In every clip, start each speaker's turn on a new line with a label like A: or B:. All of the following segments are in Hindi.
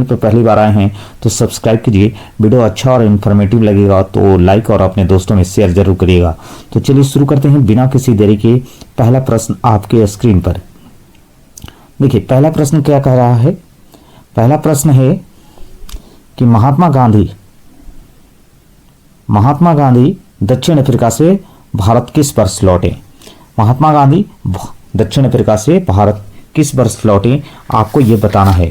A: चैनल पर पहली बार आए हैं तो सब्सक्राइब कीजिए। वीडियो अच्छा और इन्फॉर्मेटिव लगेगा तो लाइक और अपने दोस्तों में शेयर जरूर करिएगा। तो चलिए शुरू करते हैं बिना किसी देरी के। पहला प्रश्न आपके स्क्रीन पर देखिए। पहला प्रश्न क्या कह रहा है? पहला प्रश्न है कि महात्मा गांधी दक्षिण अफ्रीका से भारत किस वर्ष लौटे? महात्मा गांधी दक्षिण अफ्रीका से भारत किस वर्ष लौटे, आपको यह बताना है।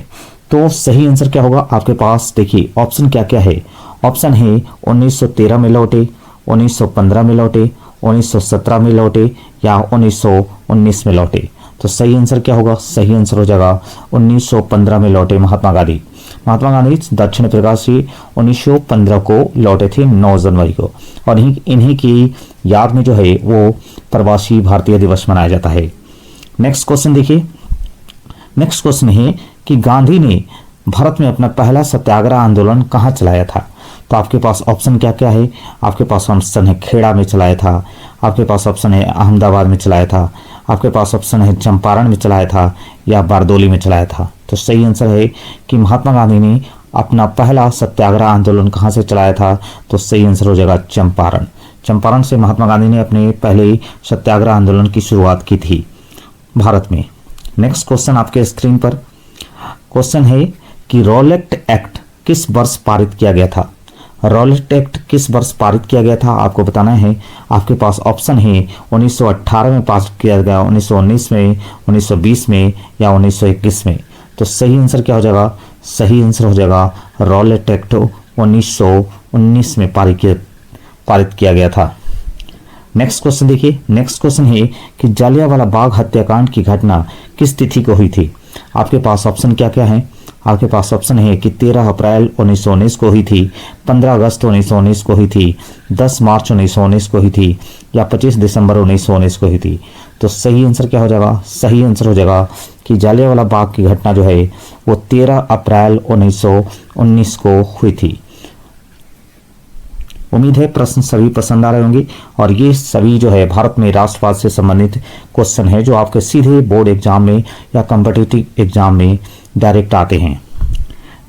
A: तो सही आंसर क्या होगा आपके पास? देखिए ऑप्शन क्या क्या है। ऑप्शन है 1913 में लौटे, 1915 में लौटे, 1917 में लौटे या 1919 में लौटे। तो सही आंसर क्या होगा? सही आंसर हो जाएगा 1915 में लौटे महात्मा गांधी। महात्मा गांधी दक्षिण अफ्रीका से 1915 को लौटे थे 9 जनवरी को, और इन्हीं की याद में जो है वो प्रवासी भारतीय दिवस मनाया जाता है। नेक्स्ट क्वेश्चन देखिए। नेक्स्ट क्वेश्चन है कि गांधी ने भारत में अपना पहला सत्याग्रह आंदोलन कहाँ चलाया था? तो आपके पास ऑप्शन क्या क्या है? आपके पास ऑप्शन है खेड़ा में चलाया था, आपके पास ऑप्शन है अहमदाबाद में चलाया था, आपके पास ऑप्शन है चंपारण में चलाया था या बारदोली में चलाया था। तो सही आंसर है कि महात्मा गांधी ने अपना पहला सत्याग्रह आंदोलन कहाँ से चलाया था? तो सही आंसर हो जाएगा चंपारण। चंपारण से महात्मा गांधी ने अपने पहले सत्याग्रह आंदोलन की शुरुआत की थी भारत में। नेक्स्ट क्वेश्चन आपके स्क्रीन पर क्वेश्चन है कि रॉलेट एक्ट किस वर्ष पारित किया गया था? रॉलेट एक्ट किस वर्ष पारित किया गया था आपको बताना है। आपके पास ऑप्शन है 1918 में पास किया गया, 1919 में, 1920 में या 1921 में। तो सही आंसर क्या हो जाएगा? सही आंसर हो जाएगा रॉलेट एक्ट 1919 में पारित किया गया था। नेक्स्ट क्वेश्चन देखिए। नेक्स्ट क्वेश्चन है कि जालियांवाला बाग हत्याकांड की घटना किस तिथि को हुई थी? आपके पास ऑप्शन क्या क्या है? आपके पास ऑप्शन है कि 13 अप्रैल 1919 को हुई थी, 15 अगस्त 1919 को हुई थी, 10 मार्च 1919 को हुई थी या 25 दिसंबर 1919 को हुई थी। तो सही आंसर क्या हो जाएगा? सही आंसर हो जाएगा कि जालियांवाला बाग की घटना जो है वो 13 अप्रैल 1919 को हुई थी। उम्मीद है प्रश्न सभी पसंद आ रहे होंगे, और ये सभी जो है भारत में राष्ट्रवाद से संबंधित क्वेश्चन है जो आपके सीधे बोर्ड एग्जाम में या कॉम्पिटिटिव एग्जाम में डायरेक्ट आते हैं।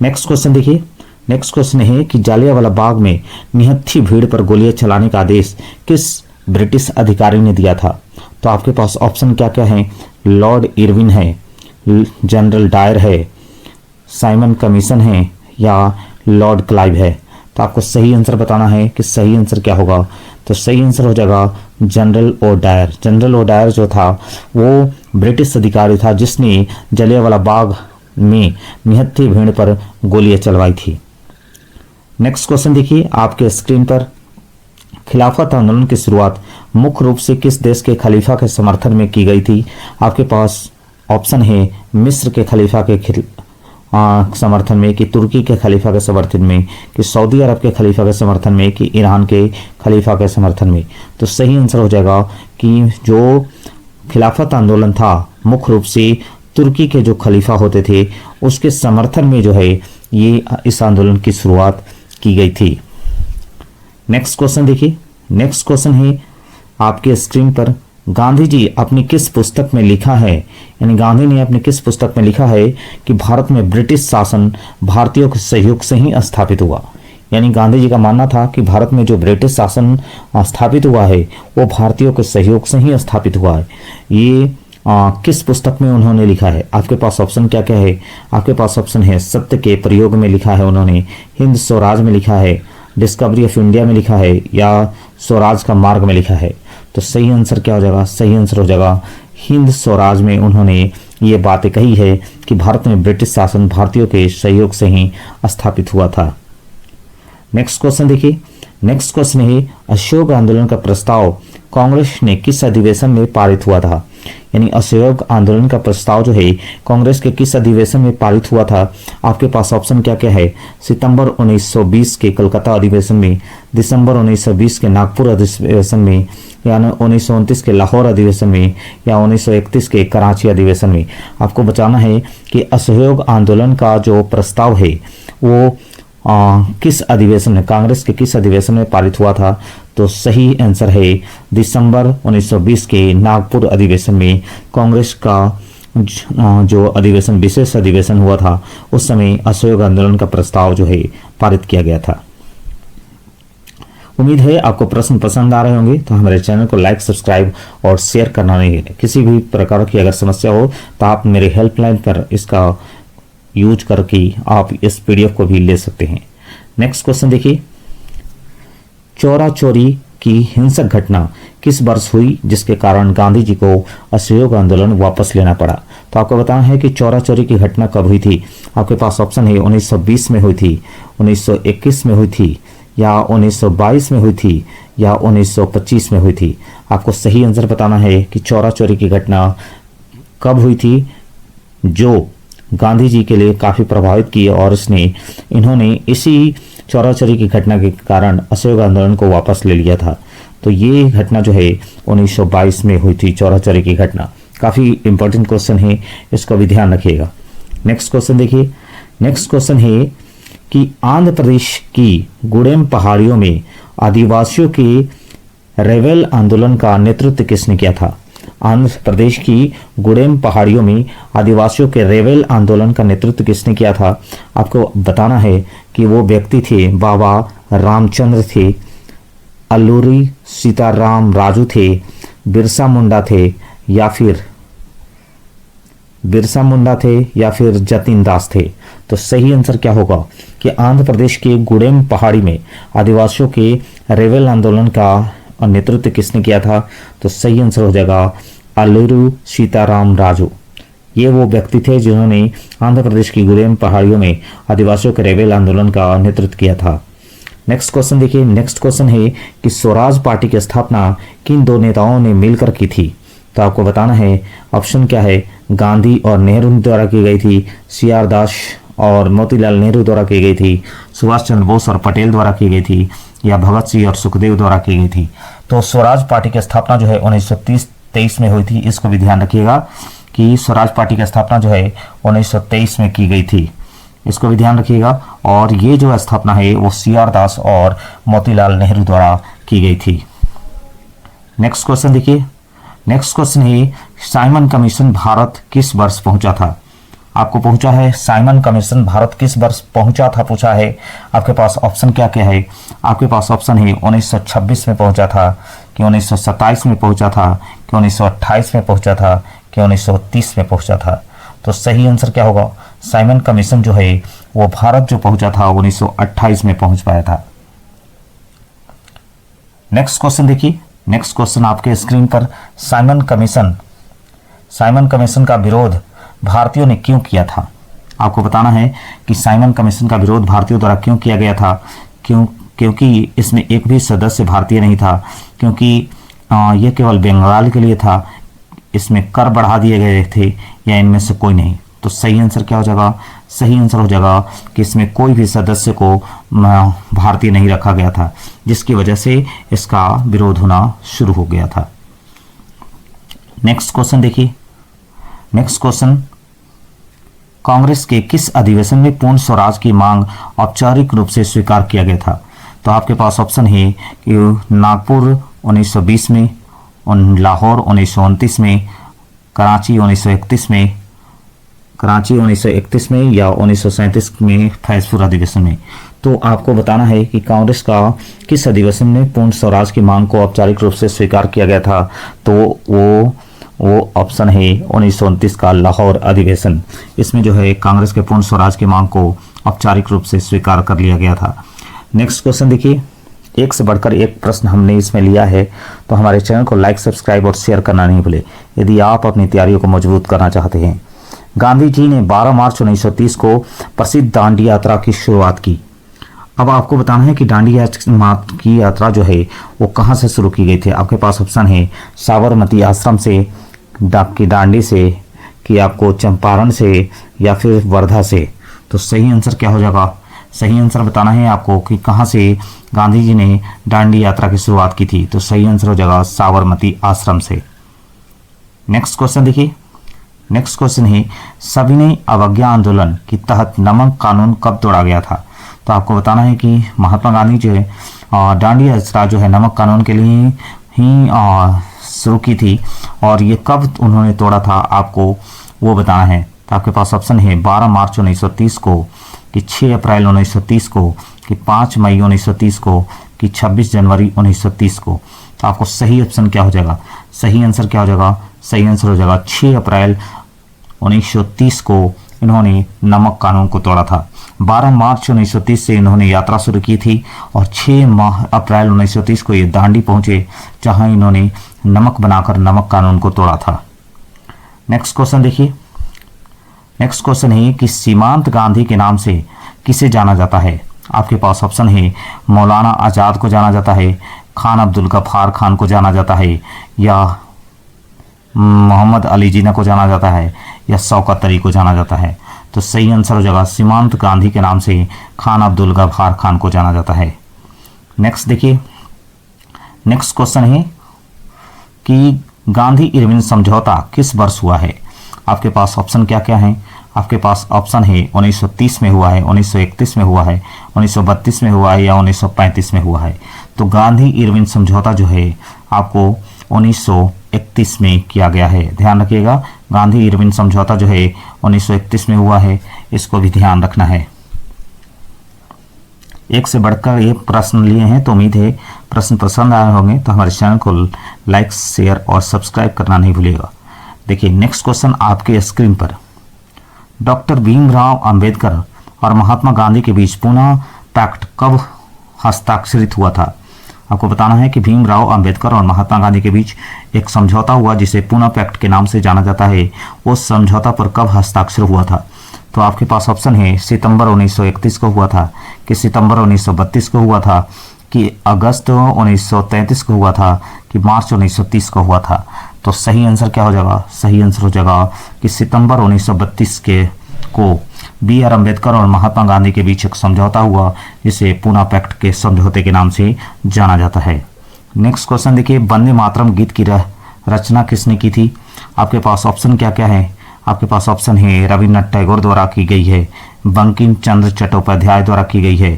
A: नेक्स्ट क्वेश्चन देखिए। नेक्स्ट क्वेश्चन है कि जालियांवाला बाग में निहत्थी भीड़ पर गोलियां चलाने का आदेश किस ब्रिटिश अधिकारी ने दिया था? तो आपके पास ऑप्शन क्या क्या है? लॉर्ड इरविन है, जनरल डायर है, साइमन कमीशन है या लॉर्ड क्लाइव है। तो आपको सही आंसर बताना है कि सही आंसर क्या होगा। तो सही आंसर हो जाएगा जनरल ओडायर। जनरल ओडायर जो था वो ब्रिटिश अधिकारी था जिसने जालियांवाला बाग में निहत्थी भीड़ पर गोलियां चलवाई थी। नेक्स्ट क्वेश्चन देखिए आपके स्क्रीन पर। खिलाफत आंदोलन की शुरुआत मुख्य रूप से किस देश के खलीफा के समर्थन में की गई थी? आपके पास ऑप्शन है मिस्र के खलीफा के समर्थन में, कि तुर्की के खलीफा के समर्थन में, कि सऊदी अरब के खलीफा के समर्थन में, कि ईरान के खलीफा के समर्थन में। तो सही आंसर हो जाएगा कि जो खिलाफत आंदोलन था मुख्य रूप से तुर्की के जो खलीफा होते थे उसके समर्थन में जो है ये इस आंदोलन की शुरुआत की गई थी। नेक्स्ट क्वेश्चन देखिए। नेक्स्ट क्वेश्चन है आपके स्क्रीन पर। गांधी जी अपनी किस पुस्तक में लिखा है, यानी गांधी ने अपनी किस पुस्तक में लिखा है कि भारत में ब्रिटिश शासन भारतीयों के सहयोग से ही स्थापित हुआ? यानी गांधी जी का मानना था कि भारत में जो ब्रिटिश शासन स्थापित हुआ है वो भारतीयों के सहयोग से ही स्थापित हुआ है। ये किस पुस्तक में उन्होंने लिखा है? आपके पास ऑप्शन क्या क्या है? आपके पास ऑप्शन है सत्य के प्रयोग में लिखा है उन्होंने, हिंद स्वराज में लिखा है, डिस्कवरी ऑफ इंडिया में लिखा है या स्वराज का मार्ग में लिखा है। तो सही आंसर क्या हो जाएगा? सही आंसर हो जाएगा हिंद स्वराज में उन्होंने ये बातें कही है कि भारत में ब्रिटिश शासन भारतीयों के सहयोग से ही स्थापित हुआ था। नेक्स्ट क्वेश्चन देखिए। नेक्स्ट क्वेश्चन है असहयोग आंदोलन का प्रस्ताव कांग्रेस ने किस अधिवेशन में पारित हुआ था? यानी असहयोग आंदोलन का प्रस्ताव जो है कांग्रेस के किस अधिवेशन में पारित हुआ था? आपके पास ऑप्शन क्या क्या है? सितंबर 1920 के कलकत्ता अधिवेशन में, दिसंबर 1920 के नागपुर अधिवेशन में या 1929 के लाहौर अधिवेशन में या 1931 के कराची अधिवेशन में। आपको बताना है कि असहयोग आंदोलन का जो प्रस्ताव है वो किस अधिवेशन में, कांग्रेस के किस अधिवेशन में पारित हुआ था? तो सही आंसर है दिसंबर 1920 के नागपुर अधिवेशन में कांग्रेस का जो अधिवेशन, विशेष अधिवेशन हुआ था, उस समय असहयोग आंदोलन का प्रस्ताव जो है पारित किया गया था। उम्मीद है आपको प्रश्न पसंद आ रहे होंगे, तो हमारे चैनल को लाइक, सब्सक्राइब और शेयर करना नहीं है। किसी भी प्रकार की अगर समस्या हो तो आप मेरे हेल्पलाइन पर इसका यूज करके आप इस पीडीएफ को भी ले सकते हैं। नेक्स्ट क्वेश्चन देखिए, चौरा चोरी की हिंसक घटना किस वर्ष हुई जिसके कारण गांधी जी को असहयोग आंदोलन वापस लेना पड़ा? तो आपको बताना है कि चौरा चोरी की घटना कब हुई थी। आपके पास ऑप्शन है 1920 में हुई थी, 1921 में हुई थी, या 1922 में हुई थी, या 1925 में हुई थी। आपको सही आंसर बताना है कि चौरा चोरी की घटना कब हुई थी, जो गांधी जी के लिए काफ़ी प्रभावित की और इन्होंने इसी चौरा चोरी की घटना के कारण असहयोग आंदोलन को वापस ले लिया था। तो ये घटना जो है 1922 में हुई थी, चौरा चोरी की घटना। काफ़ी इंपॉर्टेंट क्वेश्चन है, इसका भी ध्यान रखिएगा। नेक्स्ट क्वेश्चन देखिए, नेक्स्ट क्वेश्चन है कि आंध्र प्रदेश की गुड़ेम पहाड़ियों में आदिवासियों के रेबेल आंदोलन का नेतृत्व किसने किया था? आंध्र प्रदेश की गुड़ेम पहाड़ियों में आदिवासियों के रेबेल आंदोलन का नेतृत्व किसने किया था? आपको बताना है कि वो व्यक्ति थे बाबा रामचंद्र थे, अल्लूरी सीताराम राजू थे, बिरसा मुंडा थे, या फिर जतिन दास थे। तो सही आंसर क्या होगा कि आंध्र प्रदेश के गुड़ेम पहाड़ी में आदिवासियों के रेबेल आंदोलन का नेतृत्व किसने किया था? तो सही आंसर हो जाएगा अल्लूरी सीताराम राजू। ये वो व्यक्ति थे जिन्होंने आंध्र प्रदेश की गुड़ेम पहाड़ियों में आदिवासियों के रेबेल आंदोलन का नेतृत्व किया था। नेक्स्ट क्वेश्चन देखिए, नेक्स्ट क्वेश्चन है कि स्वराज पार्टी की स्थापना किन दो नेताओं ने मिलकर की थी? तो आपको बताना है, ऑप्शन क्या है, गांधी और नेहरू द्वारा की गई थी, CR दास और मोतीलाल नेहरू द्वारा की गई थी, सुभाष चंद्र बोस और पटेल द्वारा की गई थी, या भगत सिंह और सुखदेव द्वारा की गई थी। तो स्वराज पार्टी की स्थापना जो है 1923 में हुई थी। इसको भी ध्यान रखिएगा कि स्वराज पार्टी की स्थापना जो है 1923 में की गई थी। इसको भी ध्यान रखिएगा। और ये जो स्थापना है वो CR दास और मोतीलाल नेहरू द्वारा की गई थी। नेक्स्ट क्वेश्चन देखिए, नेक्स्ट क्वेश्चन है साइमन कमीशन भारत किस वर्ष पहुंचा था? आपको पहुंचा है साइमन कमीशन भारत किस वर्ष पहुंचा था, पूछा है। आपके पास ऑप्शन क्या क्या है? आपके पास ऑप्शन है 1926 में पहुंचा था, कि 1927 में पहुंचा था, कि 1928 में पहुंचा था, कि 1930 में पहुंचा था। तो सही आंसर क्या होगा? साइमन कमीशन जो है वो भारत जो पहुंचा था 1928 में पहुंच पाया था। नेक्स्ट क्वेश्चन देखिए, नेक्स्ट क्वेश्चन आपके स्क्रीन पर, साइमन कमीशन का विरोध भारतीयों ने क्यों किया था? आपको बताना है कि साइमन कमीशन का विरोध भारतीयों द्वारा क्यों किया गया था। क्योंकि इसमें एक भी सदस्य भारतीय नहीं था, क्योंकि यह केवल बंगाल के लिए था, इसमें कर बढ़ा दिए गए थे, या इनमें से कोई नहीं। तो सही आंसर क्या हो जाएगा? सही आंसर हो जाएगा कि इसमें कोई भी सदस्य को भारतीय नहीं रखा गया था, जिसकी वजह से इसका विरोध होना शुरू हो गया था। नेक्स्ट क्वेश्चन देखिए, नेक्स्ट क्वेश्चन, कांग्रेस के किस अधिवेशन में पूर्ण स्वराज की मांग औपचारिक रूप से स्वीकार किया गया था? तो आपके पास ऑप्शन है कि नागपुर 1920 में, लाहौर 1929 में, कराची 1931 में, या 1937 में फैजपुर अधिवेशन में। तो आपको बताना है कि कांग्रेस का किस अधिवेशन में पूर्ण स्वराज की मांग को औपचारिक रूप से स्वीकार किया गया था? तो वो ऑप्शन है 1929 का लाहौर अधिवेशन। इसमें जो है कांग्रेस के पूर्ण स्वराज की मांग को औपचारिक रूप से स्वीकार कर लिया गया था। नेक्स्ट क्वेश्चन देखिए, एक से बढ़कर एक प्रश्न हमने इसमें लिया है, तो हमारे चैनल को लाइक, सब्सक्राइब और शेयर करना नहीं भूले यदि आप अपनी तैयारियों को मजबूत करना चाहते हैं। गांधी जी ने 12 मार्च 1930 को प्रसिद्ध दांडी यात्रा की शुरुआत की। अब आपको बताना है कि दांडी की यात्रा जो है वो कहाँ से शुरू की गई थी। आपके पास ऑप्शन है साबरमती आश्रम से, दांडी से, कि आपको चंपारण से, या फिर वर्धा से। तो सही आंसर क्या हो जाएगा? सही आंसर बताना है आपको कि कहाँ से गांधी जी ने दांडी यात्रा की शुरुआत की थी। तो सही आंसर हो जाएगा साबरमती आश्रम से। नेक्स्ट क्वेश्चन देखिए, नेक्स्ट क्वेश्चन है सविनय अवज्ञा आंदोलन के तहत नमक कानून कब तोड़ा गया था? तो आपको बताना है कि महात्मा गांधी जो है दांडी यात्रा जो है नमक कानून के लिए ही शुरू की थी, और ये कब उन्होंने तोड़ा था आपको वो बताना है। तो आपके पास ऑप्शन है 12 मार्च 1930 को, कि 6 अप्रैल 1930 को, कि 5 मई 1930 को, कि 26 जनवरी 1930 को। तो आपको सही ऑप्शन क्या हो जाएगा, सही आंसर क्या हो जाएगा, सही आंसर हो जाएगा 6 अप्रैल 1930 को इन्होंने नमक कानून को तोड़ा था। 12 मार्च 1930 से इन्होंने यात्रा शुरू की थी और 6 अप्रैल 1930 को ये दांडी पहुंचे, जहां इन्होंने नमक बनाकर नमक कानून को तोड़ा था। नेक्स्ट क्वेश्चन देखिए। नेक्स्ट क्वेश्चन है कि सीमांत गांधी के नाम से किसे जाना जाता है। आपके पास ऑप्शन है मौलाना आज़ाद को जाना जाता है, खान अब्दुल गफ्फार खान को जाना जाता है, या मोहम्मद अली जिन्ना को जाना जाता है, या शौकत अली को जाना जाता है। तो सही आंसर हो जाएगा सीमांत गांधी के नाम से खान अब्दुल गफ्फार खान को जाना जाता है। नेक्स्ट देखिए। नेक्स्ट क्वेश्चन है कि गांधी इरविन समझौता किस वर्ष हुआ है। आपके पास ऑप्शन क्या क्या है। आपके पास ऑप्शन है 1930 में हुआ है, 1931 में हुआ है, 1932 में हुआ है, या 1935 में हुआ है। तो गांधी इरविन समझौता जो है आपको 1931 में किया गया है। ध्यान रखिएगा, गांधी इरविन समझौता जो है 1931 में हुआ है, इसको भी ध्यान रखना है। एक से बढ़कर ये प्रश्न लिए हैं, तो उम्मीद है प्रश्न पसंद आए होंगे। तो हमारे चैनल को लाइक, शेयर और सब्सक्राइब करना नहीं भूलिएगा। देखिए नेक्स्ट क्वेश्चन आपके स्क्रीन पर। डॉक्टर भीमराव अंबेडकर और महात्मा गांधी के बीच पुणे पैक्ट कब हस्ताक्षरित हुआ था। आपको बताना है कि भीमराव अंबेडकर और महात्मा गांधी के बीच एक समझौता हुआ जिसे पुणे पैक्ट के नाम से जाना जाता है। उस समझौता पर कब हस्ताक्षर हुआ था। तो आपके पास ऑप्शन है सितंबर 1931 को हुआ था, कि सितंबर 1932 को हुआ था, कि अगस्त 1933 को हुआ था, कि मार्च 1930 को हुआ था। तो सही आंसर क्या हो जाएगा, सही आंसर हो जाएगा कि सितंबर 1932 को बी आर अम्बेडकर और महात्मा गांधी के बीच एक समझौता हुआ जिसे पुणे पैक्ट के समझौते के नाम से जाना जाता है। नेक्स्ट क्वेश्चन देखिए। वंदे मातरम गीत की रचना किसने की थी। आपके पास ऑप्शन क्या क्या है। आपके पास ऑप्शन है रविन्द्रनाथ टैगोर द्वारा की गई है, बंकिम चंद्र चट्टोपाध्याय द्वारा की गई है,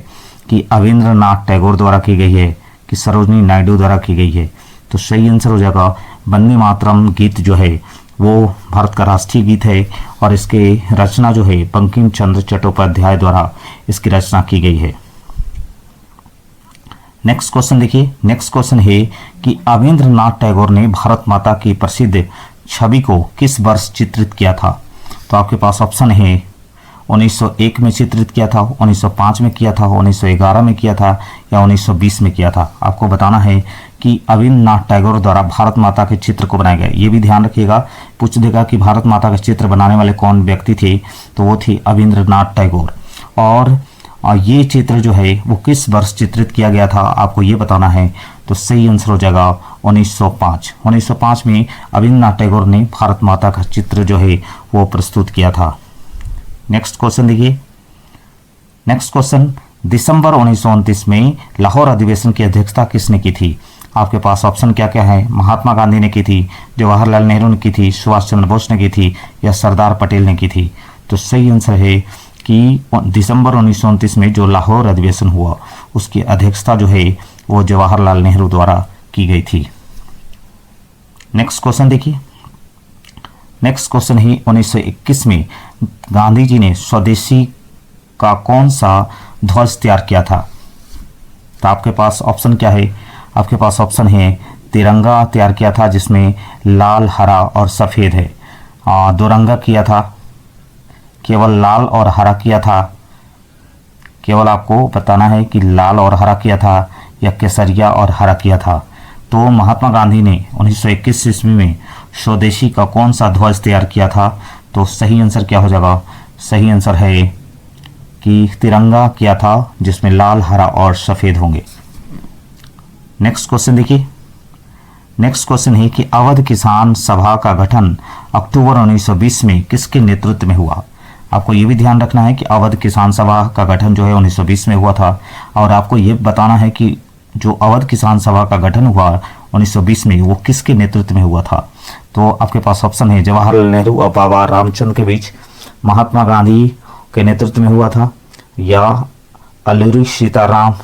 A: कि अविंद्रनाथ टैगोर द्वारा की गई है, कि सरोजनी नायडू द्वारा की गई है। तो सही आंसर हो जाएगा वंदे मातरम गीत जो है वो भारत का राष्ट्रीय गीत है और इसके रचना जो है बंकिम चंद्र चट्टोपाध्याय द्वारा इसकी रचना की गई है। नेक्स्ट क्वेश्चन देखिए। नेक्स्ट क्वेश्चन है कि अविंद्रनाथ टैगोर ने भारत माता की प्रसिद्ध छवि को किस वर्ष चित्रित किया था। तो आपके पास ऑप्शन है 1901 में चित्रित किया था, 1905 में किया था, 1911 में किया था, या 1920 में किया था। आपको बताना है कि अविंद्रनाथ टैगोर द्वारा भारत माता के चित्र को बनाया गया। ये भी ध्यान रखिएगा, पूछ देगा कि भारत माता का चित्र बनाने वाले कौन व्यक्ति थे, तो वो थे अविंद्रनाथ टैगोर। और ये चित्र जो है वो किस वर्ष चित्रित किया गया था आपको ये बताना है। तो सही आंसर हो जाएगा 1905। 1905 में अविंद्रनाथ टैगोर ने भारत माता का चित्र जो है वो प्रस्तुत किया था। नेक्स्ट क्वेश्चन देखिए। नेक्स्ट क्वेश्चन, दिसंबर 1929 में लाहौर अधिवेशन की अध्यक्षता किसने की थी। आपके पास ऑप्शन क्या क्या है। महात्मा गांधी ने की थी, जवाहरलाल नेहरू ने की थी, सुभाष चंद्र बोस ने की थी, या सरदार पटेल ने की थी। तो सही आंसर है कि दिसंबर 1929 में जो लाहौर अधिवेशन हुआ उसकी अध्यक्षता जो है वो जवाहरलाल नेहरू द्वारा की गई थी। नेक्स्ट क्वेश्चन देखिए। नेक्स्ट क्वेश्चन है 1921 में गांधी जी ने स्वदेशी का कौन सा ध्वज तैयार किया था। तो आपके पास ऑप्शन क्या है। आपके पास ऑप्शन है तिरंगा तैयार किया था जिसमें लाल, हरा और सफ़ेद है, दोरंगा किया था, केवल लाल और हरा किया था। केवल आपको बताना है कि लाल और हरा किया था या केसरिया और हरा किया था। तो महात्मा गांधी ने 1921 ईस्वी में स्वदेशी का कौन सा ध्वज तैयार किया था। तो सही आंसर क्या हो जाएगा। सही आंसर है कि तिरंगा किया था जिसमें लाल, हरा और सफ़ेद होंगे। नेक्स्ट क्वेश्चन देखिए। नेक्स्ट क्वेश्चन है कि अवध किसान सभा का गठन अक्टूबर 1920 में किसके नेतृत्व में हुआ। आपको ये भी ध्यान रखना है कि अवध किसान सभा का गठन जो है 1920 में हुआ था, और आपको ये बताना है कि जो अवध किसान सभा का गठन हुआ 1920 में वो किसके नेतृत्व में हुआ था। तो आपके पास ऑप्शन है जवाहरलाल नेहरू और बाबा रामचंद्र के बीच महात्मा गांधी के नेतृत्व में हुआ था, या अल्लूरी सीताराम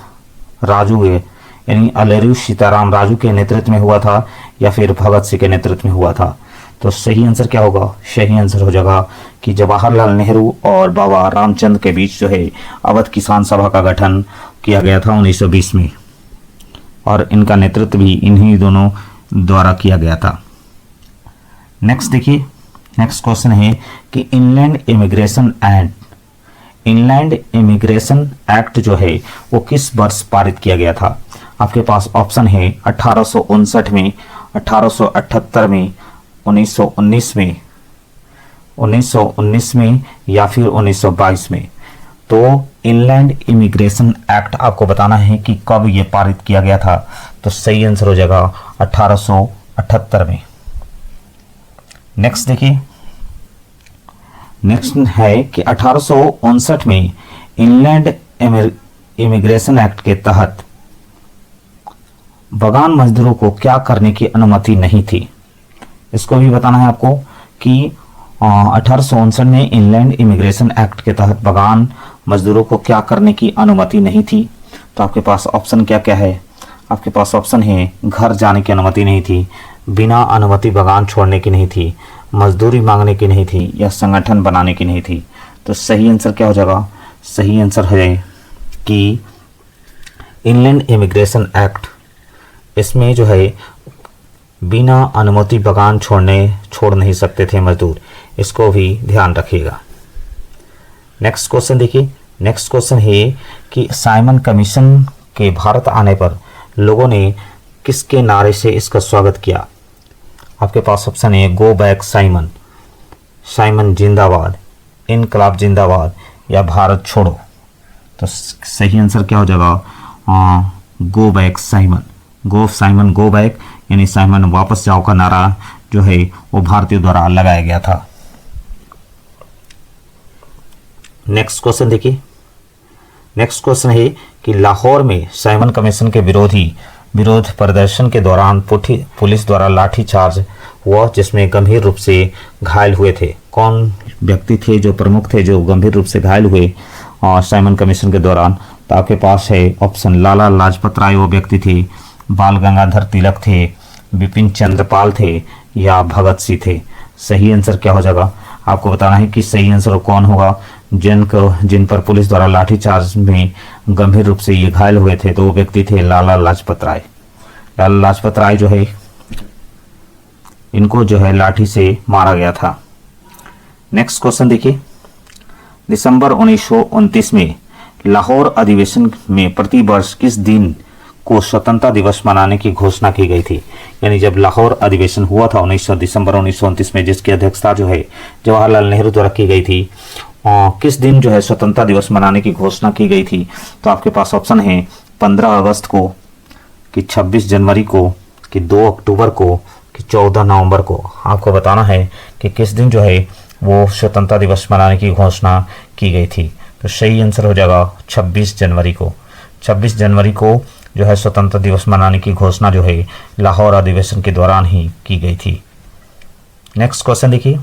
A: राजू यानी अल्लूरी सीताराम राजू के नेतृत्व में हुआ था, या फिर भगत सिंह के नेतृत्व में हुआ था। तो सही आंसर क्या होगा? सही आंसर हो जाएगा कि जवाहरलाल नेहरू और बाबा रामचंद्र के बीच जो है अवध किसान सभा का गठन किया गया था 1920 में, और इनका नेतृत्व भी इन्हीं दोनों द्वारा किया गया था। नेक्स्ट देखिए, नेक्स्ट क्वेश्चन है कि इनलैंड इमिग्रेशन एक्ट जो है वो किस वर्ष पारित किया गया था? आपके पास ऑप्शन है 1859 में, 1878 में, 1919 में या फिर 1922 में। तो इनलैंड इमिग्रेशन एक्ट आपको बताना है कि कब ये पारित किया गया था। तो सही आंसर हो जाएगा 1878 में। नेक्स्ट देखिए, नेक्स्ट है कि 1859 में इनलैंड इमिग्रेशन एक्ट के तहत बगान मजदूरों को क्या करने की अनुमति नहीं थी। इसको भी बताना है आपको कि 1859 में इनलैंड इमिग्रेशन एक्ट के तहत बगान मजदूरों को क्या करने की अनुमति नहीं थी। तो आपके पास ऑप्शन क्या क्या है? आपके पास ऑप्शन है घर जाने की अनुमति नहीं थी, बिना अनुमति बगान छोड़ने की नहीं थी, मजदूरी मांगने की नहीं थी, या संगठन बनाने की नहीं थी। तो सही आंसर क्या हो जाएगा? सही आंसर है कि इनलैंड इमिग्रेशन एक्ट, इसमें जो है बिना अनुमति बगान छोड़ नहीं सकते थे मजदूर। इसको भी ध्यान रखिएगा। नेक्स्ट क्वेश्चन देखिए, नेक्स्ट क्वेश्चन है कि साइमन कमीशन के भारत आने पर लोगों ने किसके नारे से इसका स्वागत किया? आपके पास ऑप्शन है गो बैक साइमन, साइमन जिंदाबाद, इनकलाब जिंदाबाद, या भारत छोड़ो। तो सही आंसर क्या हो जाएगा? Go back Simon. Simon go back, यानी साइमन वापस जाओ का नारा जो है वो भारतीयों द्वारा लगाया गया था। नेक्स्ट क्वेश्चन देखिए, नेक्स्ट क्वेश्चन है कि लाहौर में साइमन कमीशन के विरोध प्रदर्शन के दौरान पुलिस द्वारा लाठीचार्ज हुआ, जिसमें गंभीर रूप से घायल हुए थे। कौन व्यक्ति थे जो प्रमुख थे जो गंभीर रूप से घायल हुए साइमन कमीशन के दौरान? तो आपके पास है ऑप्शन लाला लाजपत राय वो व्यक्ति थे, बाल गंगाधर तिलक थे, बिपिन चंद्रपाल थे, या भगत सिंह थे। सही आंसर क्या हो जाएगा? आपको बताना है कि सही आंसर कौन होगा जिन पर पुलिस द्वारा लाठीचार्ज में गंभीर रूप से ये घायल हुए थे। तो वो व्यक्ति थे लाला लाजपत राय। लाला लाजपत राय जो है इनको जो है लाठी से मारा गया था। नेक्स्ट क्वेश्चन देखिए, दिसंबर 1929 में लाहौर अधिवेशन में प्रतिवर्ष किस दिन को स्वतंत्रता दिवस मनाने की घोषणा की गई थी? यानी जब लाहौर अधिवेशन हुआ था दिसंबर 1929 में, जिसकी अध्यक्षता जो है जवाहरलाल नेहरू द्वारा की गई थी, किस दिन जो है स्वतंत्रता दिवस मनाने की घोषणा की गई थी? तो आपके पास ऑप्शन है 15 अगस्त को, कि 26 जनवरी को, कि 2 अक्टूबर को, कि 14 नवंबर को। आपको बताना है कि किस दिन जो है वो स्वतंत्रता दिवस मनाने की घोषणा की गई थी। तो सही आंसर हो जाएगा 26 जनवरी को। 26 जनवरी को जो है स्वतंत्रता दिवस मनाने की घोषणा जो है लाहौर अधिवेशन के दौरान ही की गई थी। नेक्स्ट क्वेश्चन देखिए,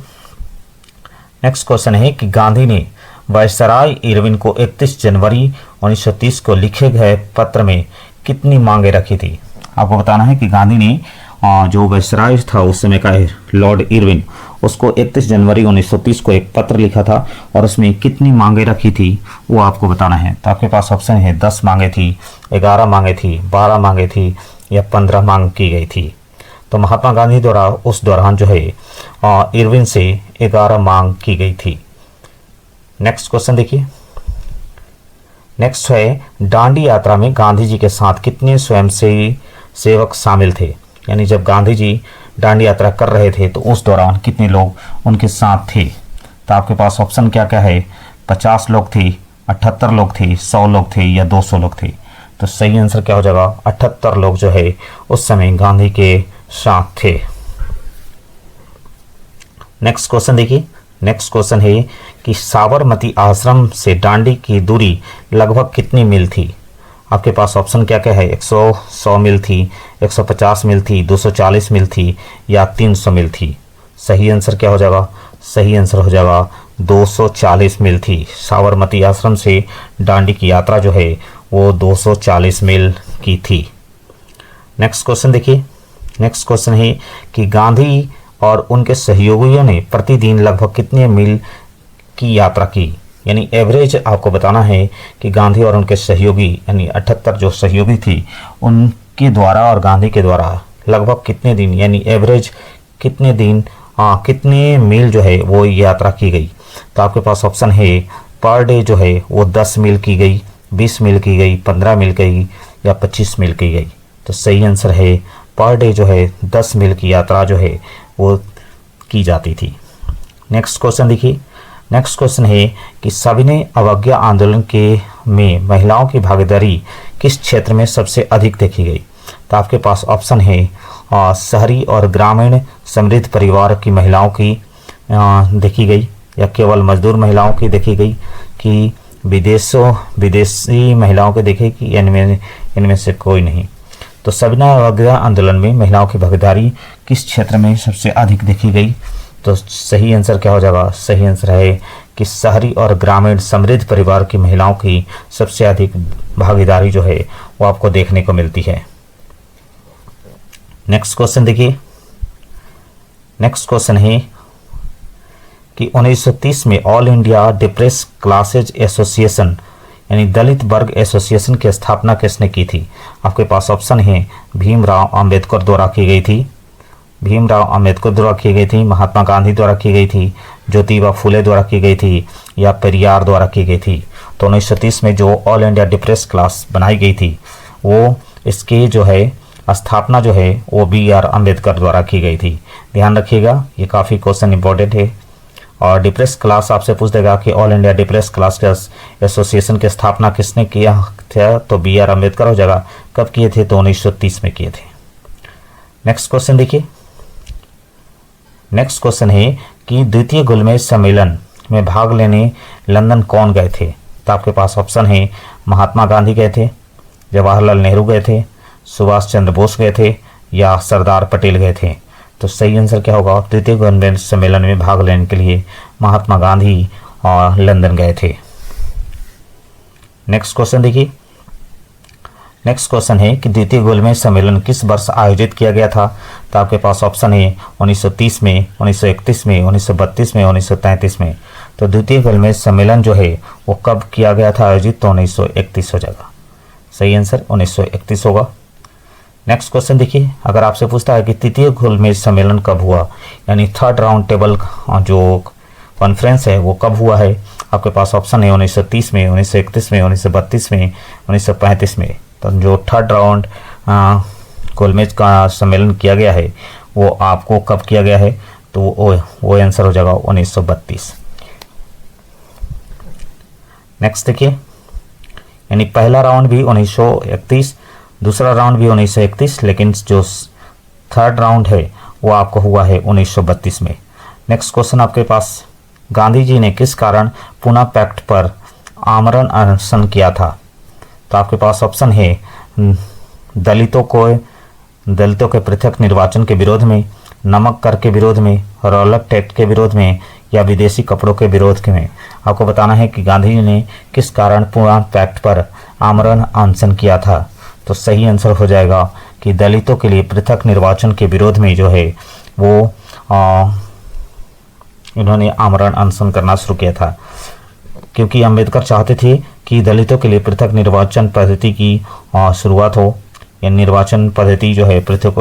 A: नेक्स्ट क्वेश्चन है कि गांधी ने वायसराय इरविन को 31 जनवरी 1930 को लिखे गए पत्र में कितनी मांगे रखी थी? आपको बताना है कि गांधी ने जो वायसराय था उस समय का लॉर्ड इरविन, उसको 31 जनवरी 1930 को एक पत्र लिखा था और उसमें कितनी मांगे रखी थी वो आपको बताना है। तो आपके पास ऑप्शन है 10 मांगे थी, 11 मांगे थी, 12 मांगे थी, या 15 मांग की गई थी। तो महात्मा गांधी द्वारा उस दौरान जो है इरविन से 11 मांग की गई थी। नेक्स्ट क्वेश्चन देखिए, नेक्स्ट है दांडी यात्रा में गांधी जी के साथ कितने स्वयंसेवी सेवक शामिल थे? यानी जब गांधी जी दांडी यात्रा कर रहे थे तो उस दौरान कितने लोग उनके साथ थे? तो आपके पास ऑप्शन क्या क्या है? 50 लोग थे, 78 लोग थे, 100 लोग थे, या 200 लोग थे। तो सही आंसर क्या हो जाएगा? 78 लोग जो है उस समय गांधी के साथ थे। नेक्स्ट क्वेश्चन देखिए, नेक्स्ट क्वेश्चन है कि साबरमती आश्रम से दांडी की दूरी लगभग कितनी मील थी? आपके पास ऑप्शन क्या क्या है? 100 मील थी, 150 मील थी, 240 मील थी, या 300 मील थी। सही आंसर क्या हो जाएगा? सही आंसर हो जाएगा 240 मील थी। साबरमती आश्रम से दांडी की यात्रा जो है वो 240 मील की थी। नेक्स्ट क्वेश्चन देखिए, नेक्स्ट क्वेश्चन है कि गांधी और उनके सहयोगियों ने प्रतिदिन लगभग कितने मील की यात्रा की। यानी एवरेज आपको बताना है कि गांधी और उनके सहयोगी यानी 78 जो सहयोगी थी उनके द्वारा और गांधी के द्वारा लगभग कितने दिन यानी एवरेज कितने दिन कितने मील जो है वो यात्रा की गई। तो आपके पास ऑप्शन है पर डे जो है वो 10 मील की गई, 20 मील की गई, 15 मील की गई या 25 मील की गई। तो सही आंसर है पर डे जो है 10 मील की यात्रा जो है वो की जाती थी। नेक्स्ट क्वेश्चन देखिए। नेक्स्ट क्वेश्चन है कि सविनय अवज्ञा आंदोलन के में महिलाओं की भागीदारी किस क्षेत्र में सबसे अधिक देखी गई। तो आपके पास ऑप्शन है शहरी और ग्रामीण समृद्ध परिवार की महिलाओं की देखी गई, या केवल मजदूर महिलाओं की देखी गई, कि विदेशी महिलाओं की देखी कि इनमें से कोई नहीं। तो सविनय अवज्ञा आंदोलन में महिलाओं की भागीदारी किस क्षेत्र में सबसे अधिक देखी गई। तो सही आंसर क्या हो जाएगा। सही आंसर है कि शहरी और ग्रामीण समृद्ध परिवार की महिलाओं की सबसे अधिक भागीदारी जो है वो आपको देखने को मिलती है। नेक्स्ट क्वेश्चन देखिए। नेक्स्ट क्वेश्चन है कि 1930 में all India depress classes association यानी दलित वर्ग एसोसिएशन की स्थापना किसने की थी। आपके पास ऑप्शन है भीमराव अंबेडकर द्वारा की गई थी, भीमराव अंबेडकर द्वारा की गई थी, महात्मा गांधी द्वारा की गई थी, ज्योतिबा फुले द्वारा की गई थी या पेरियार द्वारा की गई थी। तो 1930 में जो ऑल इंडिया डिप्रेस क्लास बनाई गई थी वो इसकी जो है स्थापना जो है वो BR अम्बेडकर द्वारा की गई थी। ध्यान रखिएगा, ये काफ़ी क्वेश्चन इंपॉर्टेंट है। और डिप्रेस क्लास आपसे पूछ देगा कि all India depress class association की स्थापना किसने किया था। तो BR अम्बेडकर हो जाएगा। कब किए थे। तो 1930 में किए थे। नेक्स्ट क्वेश्चन देखिए। नेक्स्ट क्वेश्चन है कि द्वितीय गोलमेज सम्मेलन में भाग लेने लंदन कौन गए थे। तो आपके पास ऑप्शन है महात्मा गांधी गए थे, जवाहरलाल नेहरू गए थे, सुभाष चंद्र बोस गए थे या सरदार पटेल गए थे। तो सही आंसर क्या होगा। द्वितीय गोलमेज सम्मेलन में भाग लेने के लिए महात्मा गांधी और लंदन गए थे। नेक्स्ट क्वेश्चन देखिए। नेक्स्ट क्वेश्चन है कि द्वितीय गोलमेज सम्मेलन किस वर्ष आयोजित किया गया था। तो आपके पास ऑप्शन है 1930 में, 1931 में, 1932 में, 1933 में। तो द्वितीय गोलमेज सम्मेलन जो है वो कब किया गया था आयोजित। तो 1931 हो जाएगा। सही आंसर 1931 होगा। नेक्स्ट क्वेश्चन देखिए। अगर आपसे पूछता है कि तृतीय गोलमेज सम्मेलन कब हुआ यानी थर्ड राउंड टेबल जो कॉन्फ्रेंस है वो कब हुआ है। आपके पास ऑप्शन है 1930 में, 1931 में, 1932 में, 1935 में। तो जो थर्ड राउंड गोलमेज का सम्मेलन किया गया है वो आपको कब किया गया है। तो वो आंसर हो जाएगा 1932। नेक्स्ट देखिए। यानी पहला राउंड भी 1931, दूसरा राउंड भी 1931, लेकिन जो थर्ड राउंड है वो आपको हुआ है 1932 में। नेक्स्ट क्वेश्चन आपके पास। गांधी जी ने किस कारण पूना पैक्ट पर आमरण अनशन किया था। तो आपके पास ऑप्शन है दलितों के पृथक निर्वाचन के विरोध में, नमक कर के विरोध में, रौलक टैक्स के विरोध में या विदेशी कपड़ों के विरोध में। आपको बताना है कि गांधी जी ने किस कारण पूना पैक्ट पर आमरण अनशन किया था। तो सही आंसर हो जाएगा कि दलितों के लिए पृथक निर्वाचन के विरोध में जो है वो इन्होंने आमरण अनशन करना शुरू किया था, क्योंकि अंबेडकर चाहते थे कि दलितों के लिए पृथक निर्वाचन पद्धति की शुरुआत हो। या निर्वाचन पद्धति जो है पृथक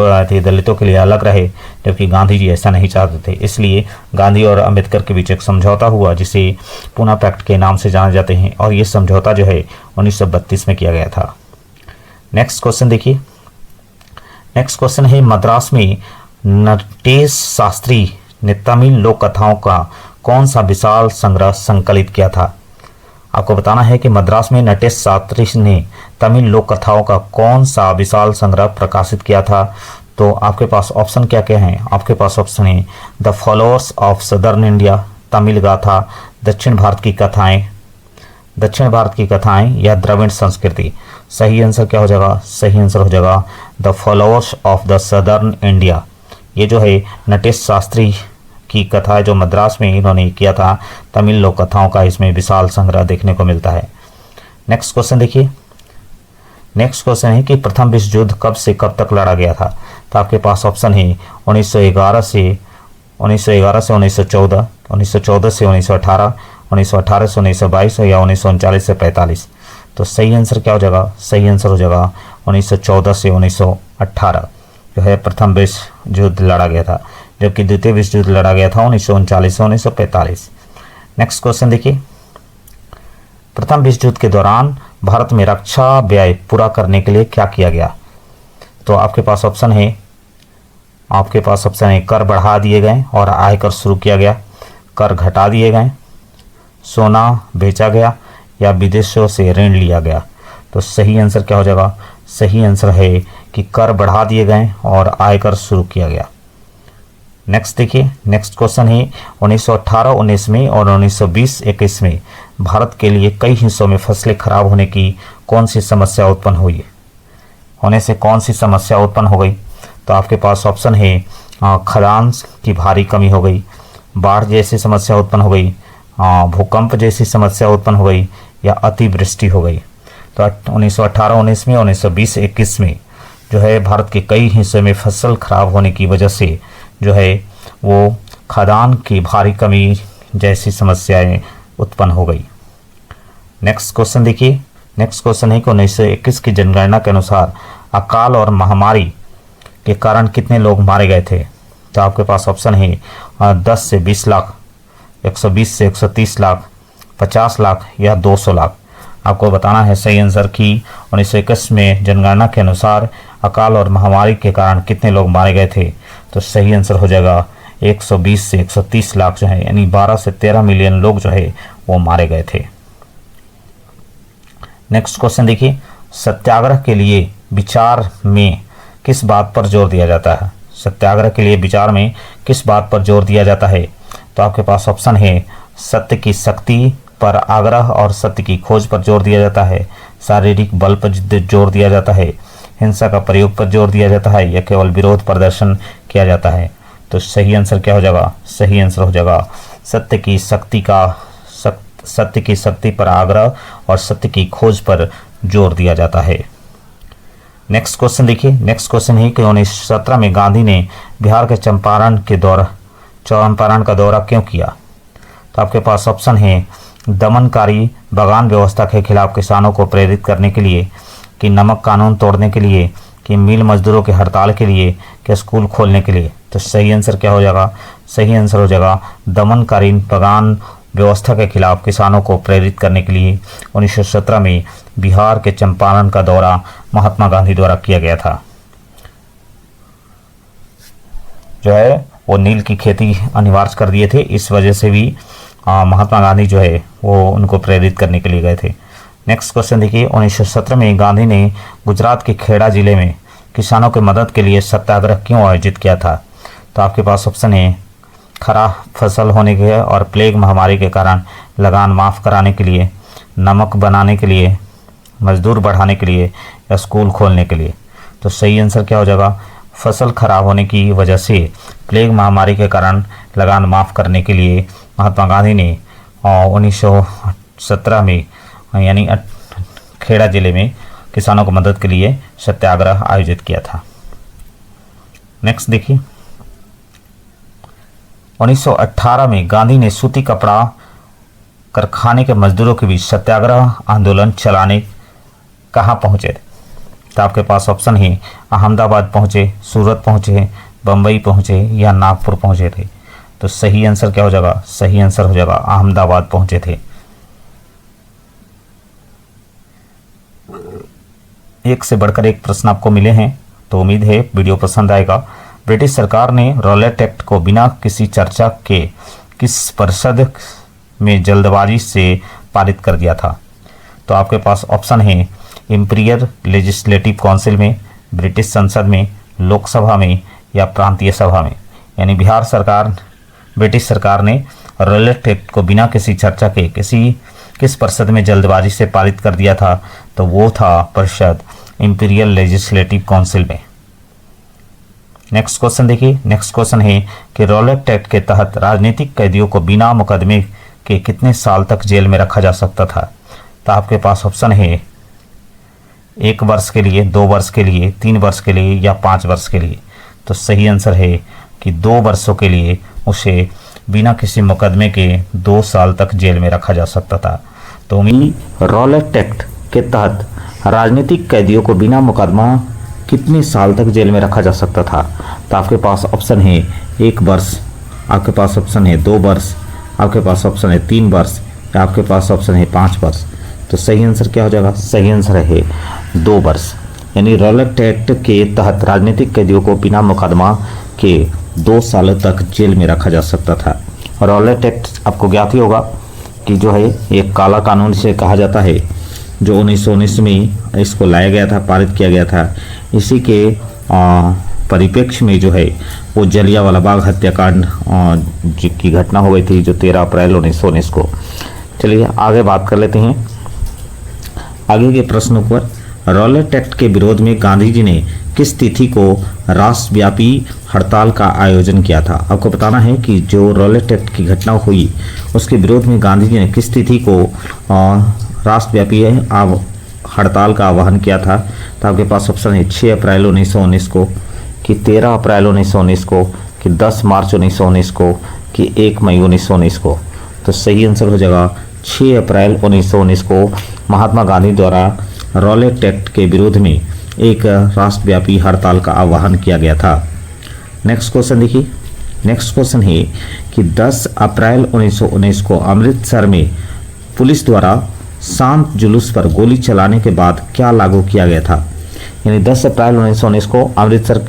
A: दलितों के लिए अलग रहे, जबकि गांधी जी ऐसा नहीं चाहते थे। इसलिए गांधी और अंबेडकर के बीच एक समझौता हुआ जिसे पूना पैक्ट के नाम से जाने जाते हैं, और ये समझौता जो है 1932 में किया गया था। नेक्स्ट क्वेश्चन देखिए। नेक्स्ट क्वेश्चन है मद्रास में नटेश शास्त्री ने तमिल लोक कथाओं का कौन सा विशाल संग्रह संकलित किया था। आपको बताना है कि मद्रास में नटेश शास्त्री ने तमिल लोक कथाओं का कौन सा विशाल संग्रह प्रकाशित किया था। तो आपके पास ऑप्शन क्या क्या हैं। आपके पास ऑप्शन है the followers of southern India, Tamil गाथा, दक्षिण भारत की कथाएं या द्रविड़ संस्कृति। सही आंसर क्या हो जाएगा। सही आंसर हो जाएगा the followers of the southern India. ये जो है नटेश शास्त्री की कथा जो मद्रास में इन्होंने किया था, तमिल लोक कथाओं का इसमें विशाल संग्रह देखने को मिलता है। नेक्स्ट क्वेश्चन देखिए। नेक्स्ट क्वेश्चन है कि प्रथम विश्व युद्ध कब से कब तक लड़ा गया था। तो आपके पास ऑप्शन है 1911 से 1911 से 1914, 1914 से 1918, 1918 से 1922 या 1939 से 45। तो सही आंसर क्या हो जाएगा? सही आंसर हो जाएगा 1914 से 1918 जो है प्रथम विश्व युद्ध लड़ा गया था, जबकि द्वितीय विश्व युद्ध लड़ा गया था 1939 से 1945। नेक्स्ट क्वेश्चन देखिए, प्रथम विश्व युद्ध के दौरान भारत में रक्षा व्यय पूरा करने के लिए क्या किया गया? तो आपके पास ऑप्शन है कर बढ़ा दिए गए और आयकर शुरू किया गया, कर घटा दिए गए, सोना बेचा गया या विदेशों से ऋण लिया गया। तो सही आंसर क्या हो जाएगा? सही आंसर है कि कर बढ़ा दिए गए और आयकर शुरू किया गया। नेक्स्ट देखिए, नेक्स्ट क्वेश्चन है 1918-19 में और 1920-21 में भारत के लिए कई हिस्सों में फसलें खराब होने की कौन सी समस्या उत्पन्न हुई? होने से कौन सी समस्या उत्पन्न हो गई? तो आपके पास ऑप्शन है खदान की भारी कमी हो गई, बाढ़ जैसी समस्या उत्पन्न हो गई, भूकंप जैसी समस्या उत्पन्न हो गई या अतिवृष्टि हो गई। तो 1918-19 में 1920-21 में जो है भारत के कई हिस्सों में फसल खराब होने की वजह से जो है वो खदान की भारी कमी जैसी समस्याएं उत्पन्न हो गई। नेक्स्ट क्वेश्चन देखिए, नेक्स्ट क्वेश्चन है कि 1921 की जनगणना के अनुसार अकाल और महामारी के कारण कितने लोग मारे गए थे? तो आपके पास ऑप्शन है 10 से 20 लाख, 120 से 130 लाख, 50 लाख या 200 लाख। आपको बताना है सही आंसर कि 1921 में जनगणना के अनुसार अकाल और महामारी के कारण कितने लोग मारे गए थे। तो सही आंसर हो जाएगा 120 से 130 लाख जो है, यानी 12 से 13 मिलियन लोग जो है वो मारे गए थे। नेक्स्ट क्वेश्चन देखिए, सत्याग्रह के लिए विचार में किस बात पर जोर दिया जाता है? सत्याग्रह के लिए विचार में किस बात पर जोर दिया जाता है? तो आपके पास ऑप्शन है सत्य की शक्ति पर आग्रह और सत्य की खोज पर जोर दिया जाता है, शारीरिक बल पर जोर दिया जाता है, हिंसा का प्रयोग पर जोर दिया जाता है या केवल विरोध प्रदर्शन किया जाता है। तो सही आंसर क्या हो जाएगा? सही आंसर हो जाएगा सत्य की शक्ति पर आग्रह और सत्य की खोज पर जोर दिया जाता है। नेक्स्ट क्वेश्चन देखिए, नेक्स्ट क्वेश्चन है कि 1917 में गांधी ने बिहार के चंपारण का दौरा क्यों किया? तो आपके पास ऑप्शन है दमनकारी बागान व्यवस्था के खिलाफ किसानों को प्रेरित करने के लिए, कि नमक कानून तोड़ने के लिए, कि मिल मजदूरों की हड़ताल के लिए, कि स्कूल खोलने के लिए। तो सही आंसर क्या हो जाएगा? सही आंसर हो जाएगा दमनकारी बागान व्यवस्था के खिलाफ किसानों को प्रेरित करने के लिए 1917 में बिहार के चंपारण का दौरा महात्मा गांधी द्वारा किया गया था। जो है वो नील की खेती अनिवार्य कर दिए थे, इस वजह से भी महात्मा गांधी जो है वो उनको प्रेरित करने के लिए गए थे। नेक्स्ट क्वेश्चन देखिए, 1917 में गांधी ने गुजरात के खेड़ा जिले में किसानों की मदद के लिए सत्याग्रह क्यों आयोजित किया था? तो आपके पास ऑप्शन है खराब फसल होने के और प्लेग महामारी के कारण लगान माफ़ कराने के लिए, नमक बनाने के लिए, मजदूर बढ़ाने के लिए या स्कूल खोलने के लिए। तो सही आंसर क्या हो जाएगा? फसल खराब होने की वजह से प्लेग महामारी के कारण लगान माफ़ करने के लिए महात्मा गांधी ने 1917 में यानी खेड़ा जिले में किसानों को मदद के लिए सत्याग्रह आयोजित किया था। नेक्स्ट देखिए, 1918 में गांधी ने सूती कपड़ा कारखाने के मजदूरों के बीच सत्याग्रह आंदोलन चलाने कहाँ पहुँचे? तो आपके पास ऑप्शन है अहमदाबाद पहुँचे, सूरत पहुँचे, बम्बई पहुँचे या नागपुर पहुँचे थे। तो सही आंसर क्या हो जाएगा? सही आंसर हो जाएगा अहमदाबाद पहुँचे थे। एक से बढ़कर एक प्रश्न आपको मिले हैं, तो उम्मीद है वीडियो पसंद आएगा। ब्रिटिश सरकार ने रॉलेट एक्ट को बिना किसी चर्चा के किस परिषद में जल्दबाजी से पारित कर दिया था? तो आपके पास ऑप्शन है इंपीरियल लेजिस्लेटिव काउंसिल में, ब्रिटिश संसद में, लोकसभा में या प्रांतीय सभा में। यानी ब्रिटिश सरकार ने रॉलेट एक्ट को बिना किसी चर्चा के किस परिषद में जल्दबाजी से पारित कर दिया था? तो वो था परिषद इंपीरियल लेजिस्लेटिव काउंसिल में। नेक्स्ट क्वेश्चन देखिए, नेक्स्ट क्वेश्चन है कि रॉलेट एक्ट के तहत राजनीतिक कैदियों को बिना मुकदमे के कितने साल तक जेल में रखा जा सकता था? तो आपके पास ऑप्शन है 1 वर्ष के लिए, 2 वर्ष के लिए, 3 वर्ष के लिए या 5 वर्ष के लिए। तो सही आंसर है कि 2 वर्षों के लिए उसे बिना किसी मुकदमे के 2 साल तक जेल में रखा जा सकता था। तो रॉलेट एक्ट के तहत राजनीतिक कैदियों को बिना मुकदमा कितने साल तक जेल में रखा जा सकता था? तो आपके पास ऑप्शन है 1 वर्ष, आपके पास ऑप्शन है 2 वर्ष, आपके पास ऑप्शन है 3 वर्ष, या आपके पास ऑप्शन है 5 वर्ष। तो सही आंसर क्या हो जाएगा? सही आंसर है 2 वर्ष। यानी रॉलेट एक्ट के तहत राजनीतिक कैदियों को बिना मुकदमा के 2 सालों तक जेल में रखा जा सकता था। रॉलेट एक्ट आपको ज्ञात ही होगा कि जो है एक काला कानून से कहा जाता है, जो 1919 में इसको लाया गया था, पारित किया गया था। इसी के परिप्रेक्ष्य में जो है वो जलियांवाला बाग हत्याकांड की घटना हो गई थी, जो 13 अप्रैल 1919 को। चलिए आगे बात कर लेते हैं आगे के प्रश्नों पर। रॉलेट एक्ट के विरोध में गांधी जी ने किस तिथि को राष्ट्रव्यापी हड़ताल का आयोजन किया था? आपको बताना है कि जो रॉलेट एक्ट की घटना हुई उसके विरोध में गांधी जी ने किस तिथि को राष्ट्रव्यापी हड़ताल का आह्वान किया था? तो आपके पास ऑप्शन है 6 अप्रैल 1919 को, कि 13 अप्रैल 1919 को, कि 10 मार्च 1919 को, कि 1 मई 1919 को। तो सही आंसर हो जाएगा 6 अप्रैल 1919 को महात्मा गांधी द्वारा रॉलेट एक्ट के विरोध में एक राष्ट्रव्यापी हड़ताल का आह्वान किया गया था। नेक्स्ट क्वेश्चन देखिए। नेक्स्ट क्वेश्चन है कि 10 अप्रैल 1919 को अमृतसर में पुलिस द्वारा शांत जुलूस पर गोली चलाने के बाद क्या लागू किया गया था? यानी 10 अप्रैल 1919 को अमृतसर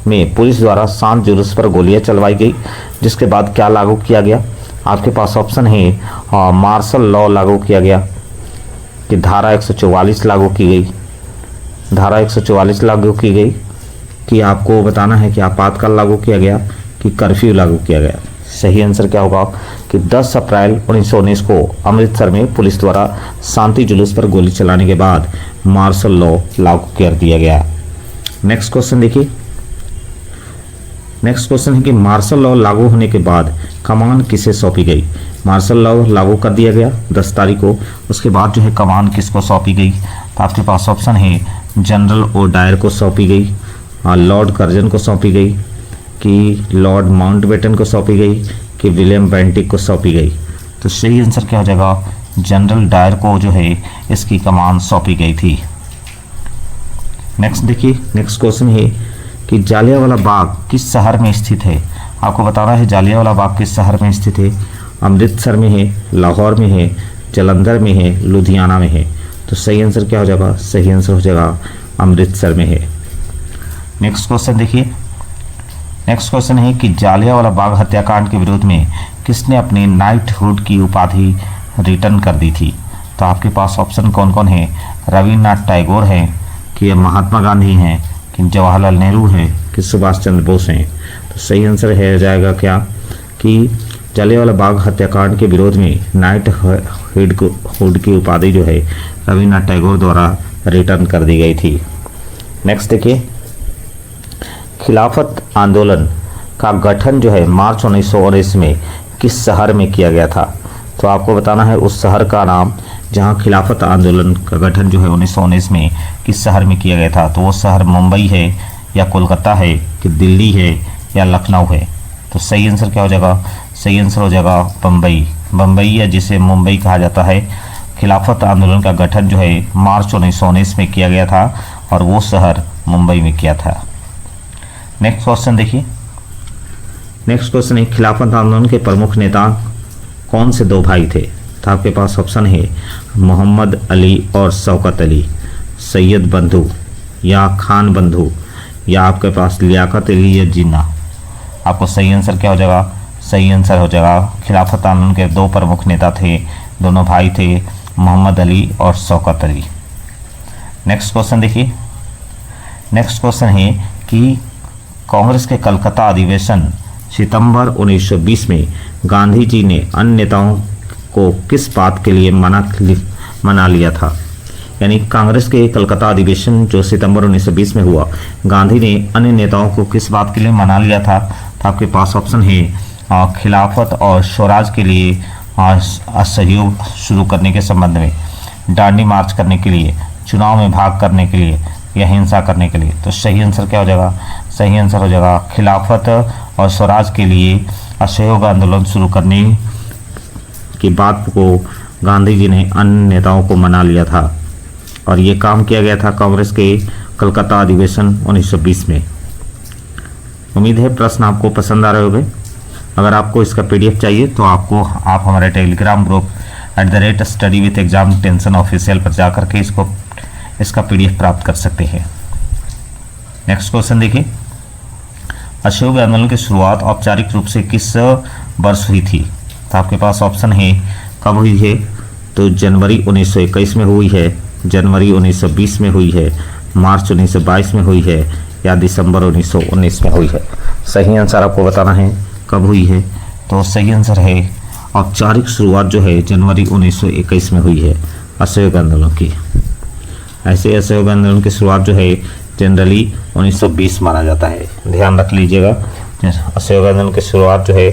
A: में पुलिस द्वारा शांत जुलूस पर गोलियां चलवाई गई, जिसके बाद क्या लागू किया गया? आपके पास ऑप्शन है मार्शल लॉ लागू किया गया, कि धारा 144 लागू की गई, धारा 144 लागू की गई, कि आपको बताना है कि आपातकाल लागू किया गया, कि कर्फ्यू लागू किया गया। सही आंसर क्या होगा? कि 10 अप्रैल 1919 को अमृतसर में पुलिस द्वारा शांति जुलूस पर गोली चलाने के बाद मार्शल लॉ लागू कर दिया गया। नेक्स्ट क्वेश्चन देखिए। नेक्स्ट क्वेश्चन है कि मार्शल लॉ लागू होने के बाद कमान किसे सौंपी गई? मार्शल लॉ लागू कर दिया गया 10 तारीख को, उसके बाद जो है कमान किसको सौंपी गई? तो आपके पास ऑप्शन है जनरल ओडायर को सौंपी गई, लॉर्ड कर्जन को सौंपी गई, कि लॉर्ड माउंटबेटन को सौंपी गई, कि विलियम बेंटिक को सौंपी गई। तो सही आंसर क्या हो जाएगा? जनरल डायर को जो है इसकी कमान सौंपी गई थी। नेक्स्ट देखिए। नेक्स्ट क्वेश्चन है कि जालियांवाला बाग किस शहर में स्थित है? आपको बताना है जालियांवाला बाग किस शहर में स्थित है। अमृतसर में है, लाहौर में है, जालंधर में है, लुधियाना में है। तो सही आंसर क्या हो जाएगा? सही आंसर हो जाएगा अमृतसर में है। नेक्स्ट क्वेश्चन देखिए। नेक्स्ट क्वेश्चन है कि जालियांवाला बाग हत्याकांड के विरोध में किसने अपने नाइटहुड की उपाधि रिटर्न कर दी थी? तो आपके पास ऑप्शन कौन कौन है? रविन्द्रनाथ टैगोर है, कि महात्मा गांधी हैं, कि जवाहरलाल नेहरू हैं, कि सुभाष चंद्र बोस हैं। तो सही आंसर है जाएगा क्या? कि जालियांवाला बाग हत्याकांड के विरोध में नाइटहुड की उपाधि जो है रविन्द्रनाथ टैगोर द्वारा रिटर्न कर दी गई थी। नेक्स्ट देखिए। खिलाफत आंदोलन का गठन जो है मार्च 1919 में किस शहर में किया गया था? तो आपको बताना है उस शहर का नाम जहां खिलाफत आंदोलन का गठन जो है 1919 में किस शहर में किया गया था। तो वो शहर मुंबई है, या कोलकाता है, कि दिल्ली है, या लखनऊ है। तो सही आंसर क्या हो जाएगा? सही आंसर हो जाएगा बम्बई। बम्बई या जिसे मुंबई कहा जाता है। खिलाफत आंदोलन का गठन जो है मार्च 1919 में किया गया था, और वो शहर मुंबई में किया था। नेक्स्ट क्वेश्चन देखिए। नेक्स्ट क्वेश्चन है खिलाफत आंदोलन के प्रमुख नेता कौन से 2 भाई थे? तो आपके पास ऑप्शन है मोहम्मद अली और शौकत अली, सैयद बंधु या खान बंधु, या आपके पास लियाकत अली या जिन्ना। आपको सही आंसर क्या हो जाएगा? सही आंसर हो जाएगा खिलाफत आंदोलन के 2 प्रमुख नेता थे, दोनों भाई थे, मोहम्मद अली और शौकत अली। नेक्स्ट क्वेश्चन देखिए। नेक्स्ट क्वेश्चन है कि कांग्रेस के कलकत्ता अधिवेशन सितंबर 1920 में गांधी जी ने अन्य नेताओं को किस बात के लिए मना लिया था? यानी कांग्रेस के कलकत्ता अधिवेशन जो सितंबर 1920 में हुआ, गांधी ने अन्य नेताओं को किस बात के लिए मना लिया था? तो आपके पास ऑप्शन है खिलाफत और स्वराज के लिए असहयोग शुरू करने के संबंध में, डांडी मार्च करने के लिए, चुनाव में भाग करने के लिए, या हिंसा करने के लिए। तो सही आंसर क्या हो जाएगा? सही आंसर हो जाएगा खिलाफत और स्वराज के लिए असहयोग आंदोलन शुरू करने की बात को गांधी जी ने अन्य नेताओं को मना लिया था और ये काम किया गया था कांग्रेस के कलकत्ता अधिवेशन 1920 में। उम्मीद है प्रश्न आपको पसंद आ रहे होंगे। अगर आपको इसका PDF चाहिए तो आप हमारे Telegram group @study with exam tension official पर जाकर के इसका PDF प्राप्त कर सकते हैं। नेक्स्ट क्वेश्चन देखिए, असहयोग आंदोलन की शुरुआत औपचारिक रूप से किस वर्ष हुई थी? तो आपके पास ऑप्शन है कब हुई है, तो जनवरी 1921 में हुई है, जनवरी 1920 में हुई है, मार्च 1922 में हुई है या दिसंबर 1919 में हुई है। सही आंसर आपको बताना है कब हुई है, तो सही आंसर है औपचारिक शुरुआत जो है जनवरी 1921 में हुई है असहयोग आंदोलन की। ऐसे असहयोग आंदोलन की शुरुआत जो है जनरली 1920 माना जाता है, ध्यान रख लीजिएगा। असहयोग आंदोलन की शुरुआत जो है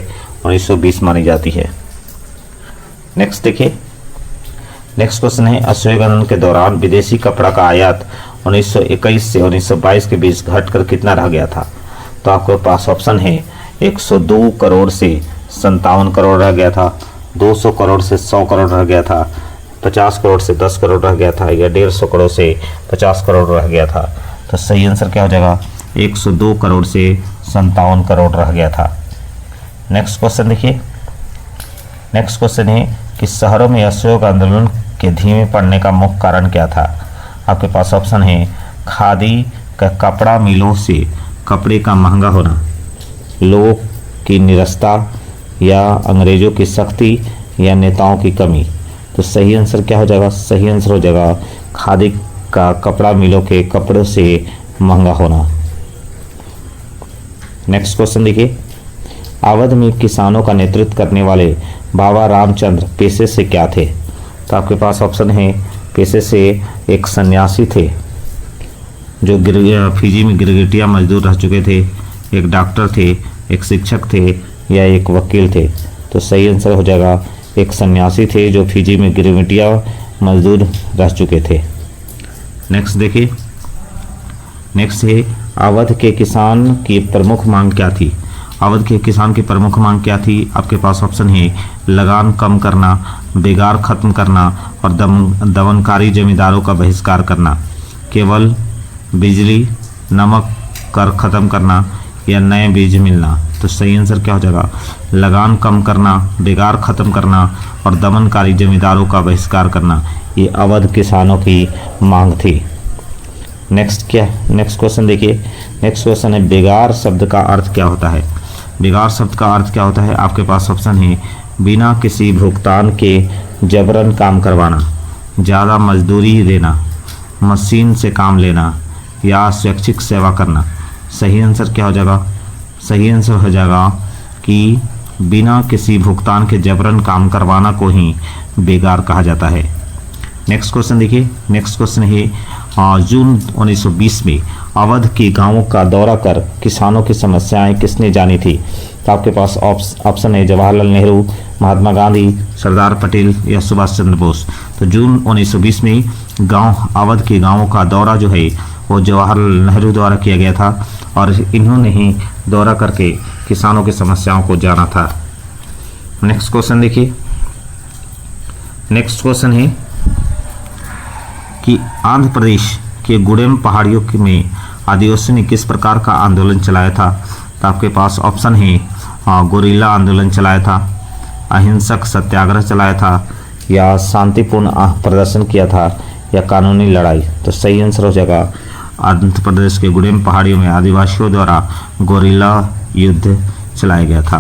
A: 1920 मानी जाती है। नेक्स्ट देखिए, नेक्स्ट क्वेश्चन है असहयोग आंदोलन के दौरान विदेशी कपड़ा का आयात 1921 से 1922 के बीच घटकर कितना रह गया था? तो आपके पास ऑप्शन है 102 करोड़ से 57 करोड़ रह गया था, 200 करोड़ से 100 करोड़ रह गया था, 50 करोड़ से 10 करोड़ रह गया था या 150 करोड़ से 50 करोड़ रह गया था। तो सही आंसर क्या हो जाएगा? 102 करोड़ से 57 करोड़ रह गया था। नेक्स्ट क्वेश्चन देखिए, नेक्स्ट क्वेश्चन है कि शहरों में असहयोग आंदोलन के धीमे पड़ने का मुख्य कारण क्या था? आपके पास ऑप्शन है खादी का कपड़ा मिलों से कपड़े का महंगा होना, लोगों की निरस्ता या अंग्रेजों की सख्ती या नेताओं की कमी। तो सही आंसर क्या हो जाएगा? सही आंसर हो जाएगा खादी का कपड़ा मिलों के कपड़ों से महंगा होना। नेक्स्ट क्वेश्चन देखिए, अवध में किसानों का नेतृत्व करने वाले बाबा रामचंद्र पेशे से क्या थे? तो आपके पास ऑप्शन है पेशे से एक सन्यासी थे जो फिजी में गिरगिटिया मजदूर रह चुके थे, एक डॉक्टर थे, एक शिक्षक थे या एक वकील थे। तो सही आंसर हो जाएगा एक सन्यासी थे जो फिजी में गिरगिटिया मजदूर रह चुके थे। नेक्स्ट देखिए, नेक्स्ट है अवध के किसान की प्रमुख मांग क्या थी? अवध के किसान की प्रमुख मांग क्या थी? आपके पास ऑप्शन है लगान कम करना, बेगार खत्म करना और दमनकारी जमींदारों का बहिष्कार करना, केवल बिजली नमक कर खत्म करना या नए बीज मिलना। तो सही आंसर क्या हो जाएगा? लगान कम करना, बेगार खत्म करना और दमनकारी जमींदारों का बहिष्कार करना, ये अवध किसानों की मांग थी। नेक्स्ट क्वेश्चन देखिए, नेक्स्ट क्वेश्चन है बेगार शब्द का अर्थ क्या होता है? बेगार शब्द का अर्थ क्या होता है? आपके पास ऑप्शन है बिना किसी भुगतान के जबरन काम करवाना, ज़्यादा मजदूरी देना, मशीन से काम लेना या स्वैच्छिक सेवा करना। सही आंसर क्या हो जाएगा? सही आंसर हो जाएगा कि बिना किसी भुगतान के जबरन काम करवाना को ही बेगार कहा जाता है। नेक्स्ट क्वेश्चन देखिए, नेक्स्ट क्वेश्चन है जून 1920 में अवध के गांवों का दौरा कर किसानों की समस्याएं किसने जानी थी? तो आपके पास ऑप्शन है जवाहरलाल नेहरू, महात्मा गांधी, सरदार पटेल या सुभाष चंद्र बोस। तो जून 1920 में अवध के गांवों का दौरा जो है वो जवाहरलाल नेहरू द्वारा किया गया था और इन्होंने ही दौरा करके किसानों की समस्याओं को जाना था। नेक्स्ट क्वेश्चन देखिए, नेक्स्ट क्वेश्चन है कि आंध्र प्रदेश के गुडेम पहाड़ियों में आदिवासियों ने किस प्रकार का आंदोलन चलाया था? तो आपके पास ऑप्शन है गोरिल्ला आंदोलन चलाया था, अहिंसक सत्याग्रह चलाया था या शांतिपूर्ण प्रदर्शन किया था या कानूनी लड़ाई। तो सही आंसर हो जाएगा आंध्र प्रदेश के गुडेम पहाड़ियों में आदिवासियों द्वारा गोरिल्ला युद्ध चलाया गया था।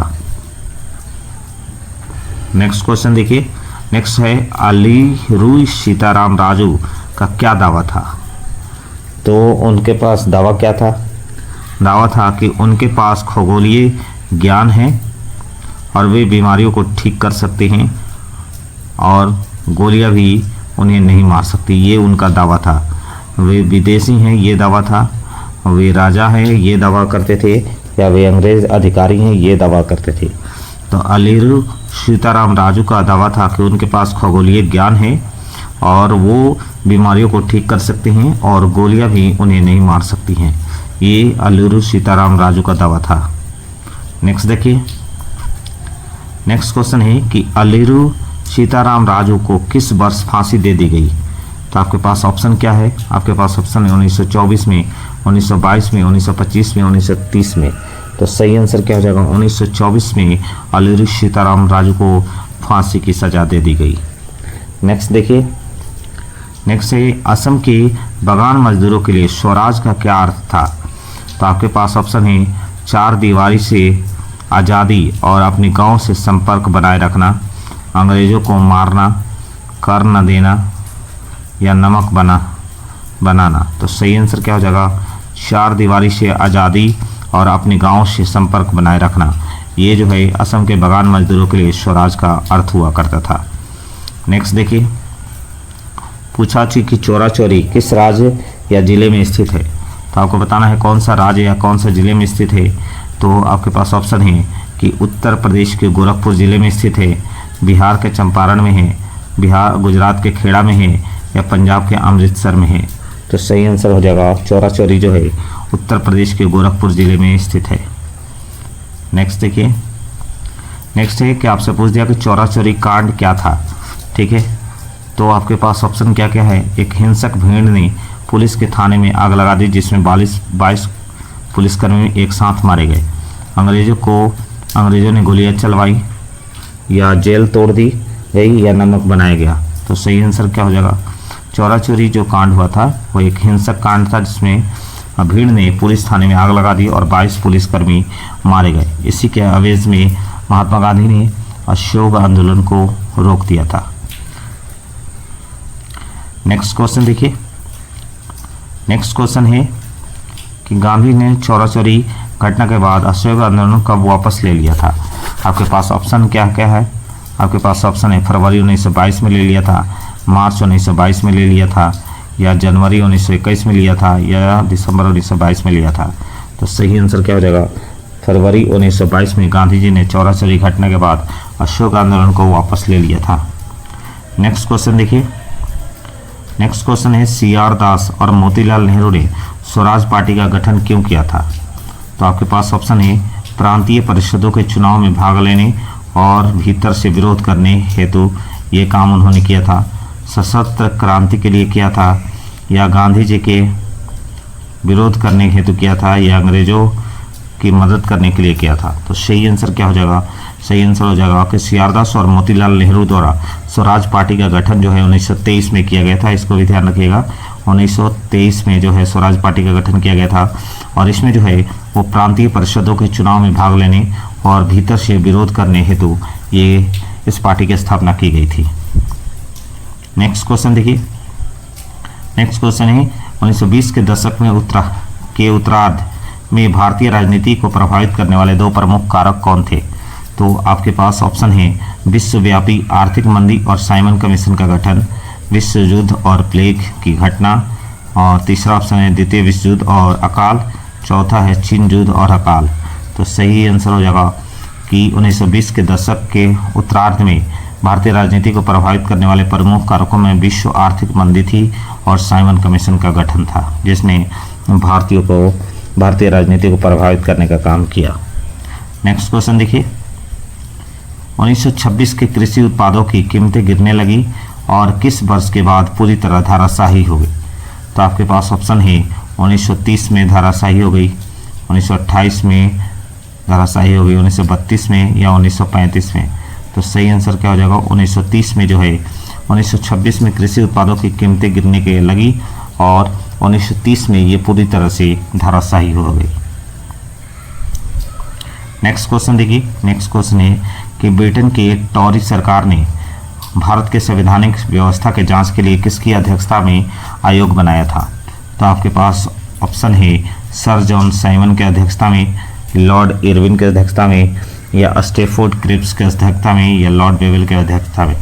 A: नेक्स्ट क्वेश्चन देखिए, नेक्स्ट है अलीरू सीताराम राजू का क्या दावा था? तो उनके पास दावा क्या था? दावा था कि उनके पास खगोलीय ज्ञान है और वे बीमारियों को ठीक कर सकते हैं और गोलियां भी उन्हें नहीं मार सकती, ये उनका दावा था। वे विदेशी हैं, ये दावा था। वे राजा हैं, ये दावा करते थे या वे अंग्रेज अधिकारी हैं, ये दावा करते थे। तो अलीरू सीताराम राजू का दावा था कि उनके पास खगोलीय ज्ञान है और वो बीमारियों को ठीक कर सकते हैं और गोलियां भी उन्हें नहीं मार सकती हैं, ये अलीरू सीताराम राजू का दावा था। नेक्स्ट देखिए, नेक्स्ट क्वेश्चन है कि अल्लूरी सीताराम राजू को किस वर्ष फांसी दे दी गई। तो आपके पास ऑप्शन क्या है, आपके पास ऑप्शन है 1924 में, 1922 में, 1925 में, 1930 में। तो सही आंसर क्या हो जाएगा, 1924 में अल्लूरी सीताराम राजू को फांसी की सजा दे दी गई। नेक्स्ट देखिए, नेक्स्ट है असम के बागान मजदूरों के लिए स्वराज का क्या अर्थ था। तो आपके पास ऑप्शन है चार दीवारी से आज़ादी और अपने गांव से संपर्क बनाए रखना, अंग्रेज़ों को मारना, कर न देना या नमक बनाना। तो सही आंसर क्या हो जाएगा, चार दीवारी से आज़ादी और अपने गांव से संपर्क बनाए रखना। ये जो है असम के बागान मजदूरों के लिए स्वराज का अर्थ हुआ करता था। नेक्स्ट देखिए, पूछा कि चोरा चोरी किस राज्य या जिले में स्थित है। तो आपको बताना है कौन सा राज्य या कौन सा जिले में स्थित है। तो आपके पास ऑप्शन है कि उत्तर प्रदेश के गोरखपुर जिले में स्थित है, बिहार के चंपारण में है, बिहार गुजरात के खेड़ा में है या पंजाब के अमृतसर में है। तो सही आंसर हो जाएगा चोरा चोरी जो है उत्तर प्रदेश के गोरखपुर जिले में स्थित है। नेक्स्ट देखिए, नेक्स्ट है कि आपसे पूछ दिया कि चोरा चोरी कांड क्या था। ठीक है, तो आपके पास ऑप्शन क्या क्या है। एक हिंसक भीड़ ने पुलिस के थाने में आग लगा दी जिसमें 22 पुलिसकर्मी एक साथ मारे गए, अंग्रेज़ों ने गोलियां चलवाई, या जेल तोड़ दी गई, या नमक बनाया गया। तो सही आंसर क्या हो जाएगा, चोरा चोरी जो कांड हुआ था वो एक हिंसक कांड था जिसमें भीड़ ने पुलिस थाने में आग लगा दी और 22 पुलिसकर्मी मारे गए। इसी के आवेश में महात्मा गांधी ने अशोक आंदोलन को रोक दिया था। नेक्स्ट क्वेश्चन देखिए, नेक्स्ट क्वेश्चन है कि गांधी ने चोरा चोरी घटना के बाद असहयोग आंदोलन कब वापस ले लिया था। आपके पास ऑप्शन क्या क्या है, आपके पास ऑप्शन है फरवरी 1922 में ले लिया था, मार्च 1922 में ले लिया था, या जनवरी 1921 में लिया था, या दिसंबर 1922 में लिया था। तो सही आंसर क्या हो जाएगा, फरवरी 1922 में गांधी जी ने चोरा चोरी घटना के बाद अशोक आंदोलन को वापस ले लिया था। नेक्स्ट क्वेश्चन देखिए, नेक्स्ट क्वेश्चन है CR दास और मोतीलाल नेहरू ने स्वराज पार्टी का गठन क्यों किया था। तो आपके पास ऑप्शन है प्रांतीय परिषदों के चुनाव में भाग लेने और भीतर से विरोध करने हेतु ये काम उन्होंने किया था, सशस्त्र क्रांति के लिए किया था, या गांधी जी के विरोध करने हेतु किया था, या अंग्रेजों की मदद करने के लिए किया था। तो सही आंसर क्या हो जाएगा, सही आंसर हो जाएगा कि CR दास और मोतीलाल नेहरू द्वारा स्वराज पार्टी का गठन जो है 1923 में किया गया था। इसको भी ध्यान रखिएगा, 1923 में जो है स्वराज पार्टी का गठन किया गया था और इसमें जो है वो प्रांतीय परिषदों के चुनाव में भाग लेने और भीतर से विरोध करने हेतु ये इस पार्टी की स्थापना की गई थी। नेक्स्ट क्वेश्चन देखिए, नेक्स्ट क्वेश्चन है 1920 के दशक में उत्तरार्ध में भारतीय राजनीति को प्रभावित करने वाले दो प्रमुख कारक कौन थे। तो आपके पास ऑप्शन है विश्वव्यापी आर्थिक मंदी और साइमन कमीशन का गठन, विश्व युद्ध और प्लेग की घटना, और तीसरा ऑप्शन है द्वितीय विश्व युद्ध और अकाल, चौथा है चीन युद्ध और अकाल। तो सही आंसर हो जाएगा कि 1920 के दशक के उत्तरार्ध में भारतीय राजनीति को प्रभावित करने वाले प्रमुख कारकों में विश्व आर्थिक मंदी थी और साइमन कमीशन का गठन था जिसने भारतीय राजनीति को प्रभावित करने का काम किया। नेक्स्ट क्वेश्चन देखिए, 1926 के कृषि उत्पादों की कीमतें गिरने लगी और किस वर्ष के बाद पूरी तरह धाराशाही हो गई। तो आपके पास ऑप्शन है 1930 में धाराशाही हो गई, 1928 में धाराशाही हो गई, 1932 में, या 1935 में। तो सही आंसर क्या हो जाएगा, 1930 में जो है 1926 में कृषि उत्पादों की कीमतें गिरने के लगी और 1930 में ये पूरी तरह से धाराशाही हो गई। नेक्स्ट क्वेश्चन देखिए, नेक्स्ट क्वेश्चन है कि ब्रिटेन की टॉरी सरकार ने भारत के संवैधानिक व्यवस्था के जांच के लिए किसकी अध्यक्षता में आयोग बनाया था। तो आपके पास ऑप्शन है सर जॉन साइमन के अध्यक्षता में, लॉर्ड इरविन के अध्यक्षता में, या स्टेफोर्ड क्रिप्स के अध्यक्षता में, या लॉर्ड बेवेल के अध्यक्षता में।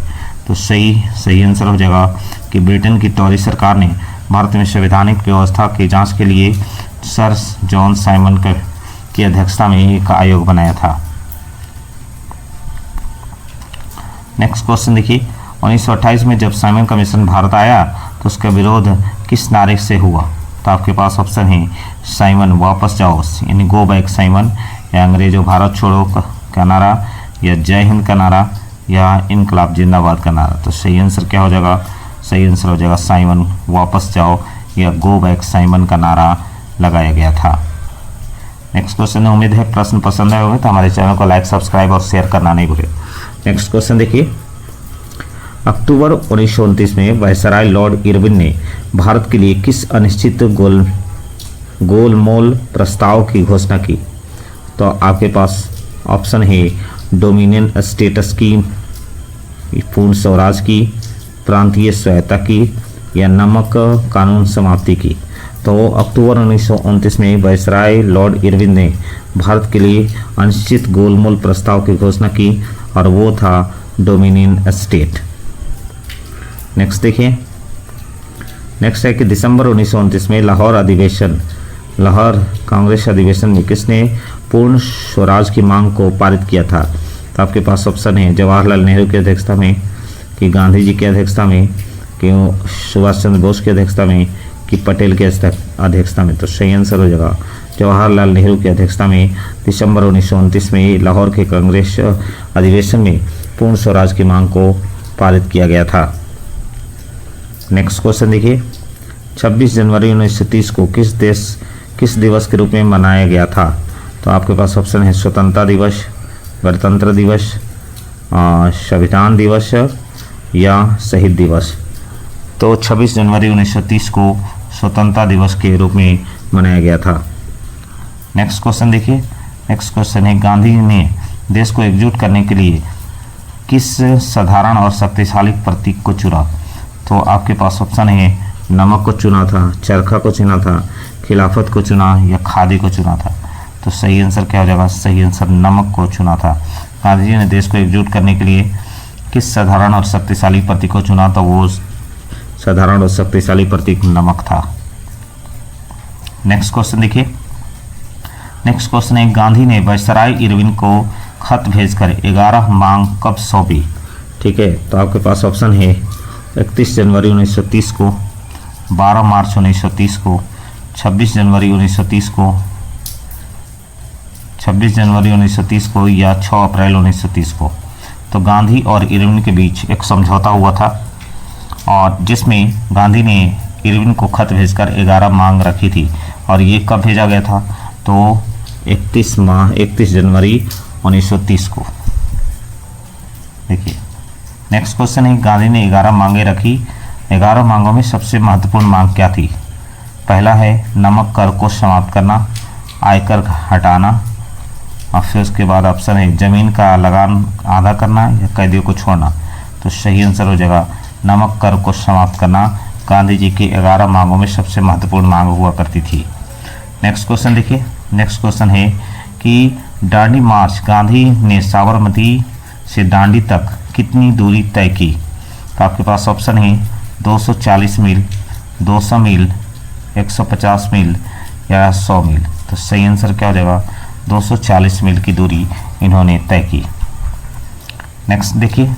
A: तो सही आंसर हो जाएगा कि ब्रिटेन की टॉरी सरकार ने भारत में संवैधानिक व्यवस्था की जांच के लिए सर जॉन साइमन की अध्यक्षता में एक आयोग बनाया था। नेक्स्ट क्वेश्चन देखिए, 1928 में जब साइमन कमीशन भारत आया तो उसका विरोध किस नारे से हुआ। तो आपके पास ऑप्शन है साइमन वापस जाओ, यानी गो बैक साइमन, या अंग्रेजों भारत छोड़ो का नारा, या जय हिंद का नारा या इनकलाब जिंदाबाद का नारा। तो सही आंसर क्या हो जाएगा? सही आंसर हो जाएगा साइमन वापस जाओ या गो बैक साइमन का नारा लगाया गया था। नेक्स्ट क्वेश्चन है, उम्मीद है प्रश्न पसंद आए होंगे, तो हमारे चैनल को लाइक सब्सक्राइब और शेयर करना नहीं भूलें। नेक्स्ट क्वेश्चन देखिए, अक्टूबर 1929 में वायसराय लॉर्ड इरविन ने भारत के लिए किस अनिश्चित गोलमोल प्रस्ताव की घोषणा की? तो आपके पास ऑप्शन है डोमिनियन स्टेटस की, पूर्ण स्वराज की, प्रांतीय स्वायत्ता की या नमक कानून समाप्ति की। तो अक्टूबर 1929 में वायसराय लॉर्ड इरविन ने भारत के लिए अनिश्चित गोलमोल प्रस्ताव की घोषणा की और वो था डोमिनियन स्टेट। नेक्स्ट देखिए, नेक्स्ट है कि दिसंबर 1929 में लाहौर कांग्रेस अधिवेशन में किसने पूर्ण स्वराज की मांग को पारित किया था? तो आपके पास ऑप्शन है जवाहरलाल नेहरू की अध्यक्षता में, कि गांधी जी की अध्यक्षता में, कि सुभाष चंद्र बोस की अध्यक्षता में, कि पटेल की अध्यक्षता में। तो सही आंसर हो जाएगा जवाहरलाल नेहरू की अध्यक्षता में दिसंबर 1929 में लाहौर के कांग्रेस अधिवेशन में पूर्ण स्वराज की मांग को पारित किया गया था। नेक्स्ट क्वेश्चन देखिए, 26 जनवरी 1930 को किस दिवस के रूप में मनाया गया था? तो आपके पास ऑप्शन है स्वतंत्रता दिवस, गणतंत्र दिवस, संविधान दिवस या शहीद दिवस। तो 26 जनवरी 1930 को स्वतंत्रता दिवस के रूप में मनाया गया था। नेक्स्ट क्वेश्चन देखिए, नेक्स्ट क्वेश्चन है, गांधी ने देश को एकजुट करने के लिए किस साधारण और शक्तिशाली प्रतीक को चुना? तो आपके पास ऑप्शन है नमक को चुना था, चरखा को चुना था, खिलाफत को चुना या खादी को चुना था। तो सही आंसर क्या हो जाएगा? सही आंसर नमक को चुना था। गांधी जी ने देश को एकजुट करने के लिए किस साधारण और शक्तिशाली प्रतीक को चुना? तो वो साधारण और शक्तिशाली प्रतीक नमक था। नेक्स्ट क्वेश्चन देखिए, नेक्स्ट क्वेश्चन है, गांधी ने वायसराय इरविन को खत भेजकर 11 मांग कब सौंपी? ठीक है, तो आपके पास ऑप्शन है 31 जनवरी 1930 को, 12 मार्च 1930 को, 26 जनवरी 1930 को, 26 जनवरी 1930 को या 6 अप्रैल 1930 को। तो गांधी और इरविन के बीच एक समझौता हुआ था और जिसमें गांधी ने इरविन को खत भेजकर 11 मांग रखी थी और ये कब भेजा गया था? तो 31 जनवरी 1930 को। देखिए, नेक्स्ट क्वेश्चन है, गांधी ने 11 मांगें रखी, 11 मांगों में सबसे महत्वपूर्ण मांग क्या थी? पहला है नमक कर को समाप्त करना, आयकर हटाना, और फिर उसके बाद ऑप्शन है जमीन का लगान आधा करना या कैदियों को छोड़ना। तो सही आंसर हो जाएगा नमक कर को समाप्त करना गांधी जी की 11 मांगों में सबसे महत्वपूर्ण मांग हुआ करती थी। नेक्स्ट क्वेश्चन देखिए, नेक्स्ट क्वेश्चन है कि दांडी मार्च गांधी ने साबरमती से दांडी तक कितनी दूरी तय की? तो आपके पास ऑप्शन है 240 मील, 200 मील, 150 मील या 100 मील। तो सही आंसर क्या हो जाएगा? 240 मील की दूरी इन्होंने तय की। नेक्स्ट देखिए,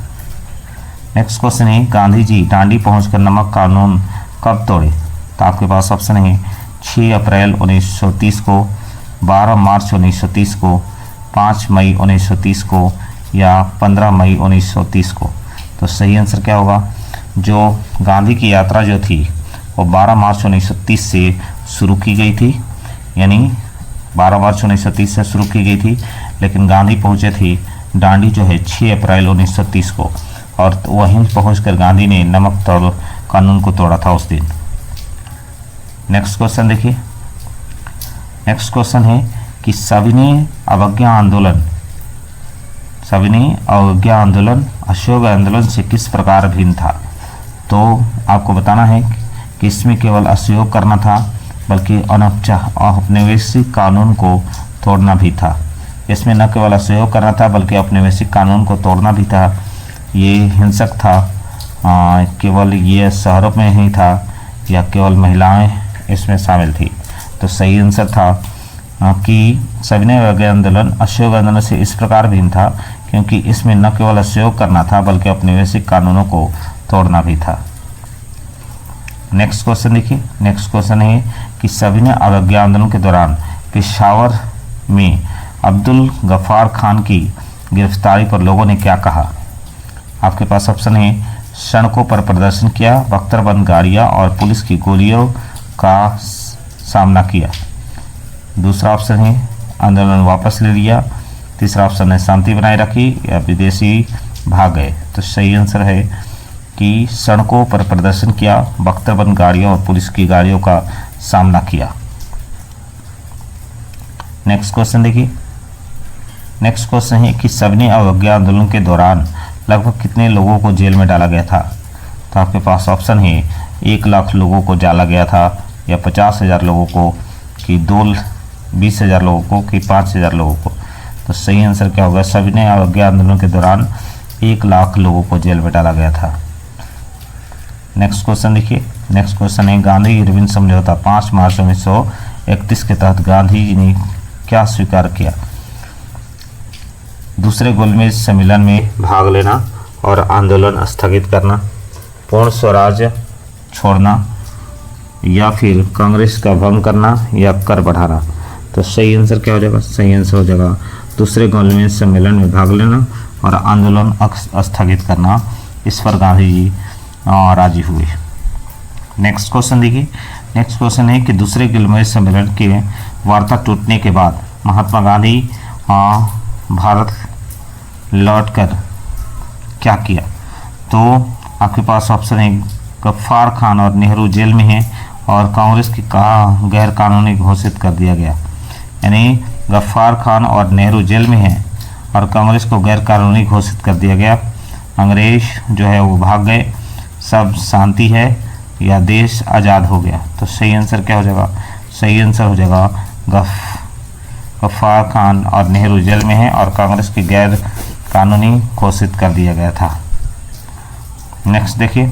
A: नेक्स्ट क्वेश्चन है, गांधी जी दांडी पहुंचकर नमक कानून कब तोड़े? तो आपके पास ऑप्शन है 6 अप्रैल 1930 को, 12 मार्च 1930 को, 5 मई 1930 को या 15 मई 1930 को। तो सही आंसर क्या होगा? जो गांधी की यात्रा जो थी वो 12 मार्च 1930 से शुरू की गई थी, यानी 12 मार्च 1930 से शुरू की गई थी, लेकिन गांधी पहुंचे थे दांडी जो है 6 अप्रैल 1930 को और वहीं पहुंचकर गांधी ने नमक तोड़ कानून को तोड़ा था उस दिन। नेक्स्ट क्वेश्चन देखिए, नेक्स्ट क्वेश्चन है कि सविनय अवज्ञा आंदोलन अशोक आंदोलन से किस प्रकार भिन्न था? तो आपको बताना है कि इसमें केवल असहयोग करना था बल्कि औपनिवेशिक कानून को तोड़ना भी था। इसमें न केवल असहयोग करना था बल्कि औपनिवेशिक कानून को तोड़ना भी था। ये हिंसक था, केवल ये शहरों में ही था या केवल महिलाएं इसमें शामिल थी? तो सही आंसर था कि सविनय अवज्ञा आंदोलन अशोक आंदोलन से इस प्रकार भिन्न था क्योंकि इसमें न केवल असहयोग करना था बल्कि औपनिवेशिक कानूनों को तोड़ना भी था। नेक्स्ट क्वेश्चन देखिए, नेक्स्ट क्वेश्चन है कि सविनय अवज्ञा आंदोलन के दौरान पेशावर में अब्दुल गफ्फार खान की गिरफ्तारी पर लोगों ने क्या कहा? आपके पास ऑप्शन है सड़कों पर प्रदर्शन किया, बख्तरबंद गाड़ियां और पुलिस की गोलियों का सामना किया। दूसरा ऑप्शन है आंदोलन वापस ले लिया। तीसरा ऑप्शन है शांति बनाए रखी या विदेशी भाग गए। तो सही आंसर है कि सड़कों पर प्रदर्शन किया, बख्तरबंद गाड़ियों और पुलिस की गाड़ियों का सामना किया। नेक्स्ट क्वेश्चन देखिए। नेक्स्ट क्वेश्चन है कि सविनय अवज्ञा आंदोलन के दौरान लगभग कितने लोगों को जेल में डाला गया था? तो आपके पास ऑप्शन है 1 लाख लोगों को डाला गया था, या 50,000 लोगों को, कि 20,000 लोगों को, कि 5,000 लोगों को। तो सही आंसर क्या होगा? सविनय अवज्ञा आंदोलन के दौरान 1 लाख लोगों को जेल में डाला गया था। नेक्स्ट क्वेश्चन देखिए। नेक्स्ट क्वेश्चन है गांधी इरविन समझौता 5 मार्च 1931 के तहत गांधी जी ने क्या स्वीकार किया? दूसरे गोलमेज सम्मेलन में भाग लेना और आंदोलन स्थगित करना, पूर्ण स्वराज्य छोड़ना, या फिर कांग्रेस का भंग करना, या कर बढ़ाना। तो सही आंसर क्या हो जाएगा? सही आंसर हो जाएगा दूसरे गोलमेज सम्मेलन में भाग लेना और आंदोलन स्थगित करना। इस पर गांधी जी राजी हुए। नेक्स्ट क्वेश्चन देखिए। नेक्स्ट क्वेश्चन है कि दूसरे गोलमेज सम्मेलन के वार्ता टूटने के बाद महात्मा गांधी भारत लौटकर क्या किया? तो आपके पास ऑप्शन है गफ्फार खान और नेहरू जेल में हैं और कांग्रेस की गैर कानूनी घोषित कर दिया गया। यानी गफ्फार खान और नेहरू जेल में हैं और कांग्रेस को गैर कानूनी घोषित कर दिया गया। अंग्रेज जो है वो भाग गए, सब शांति है, या देश आज़ाद हो गया। तो सही आंसर क्या हो जाएगा? सही आंसर हो जाएगा गफ्फार खान और नेहरू जेल में हैं और कांग्रेस की गैर कानूनी घोषित कर दिया गया था। नेक्स्ट देखिए।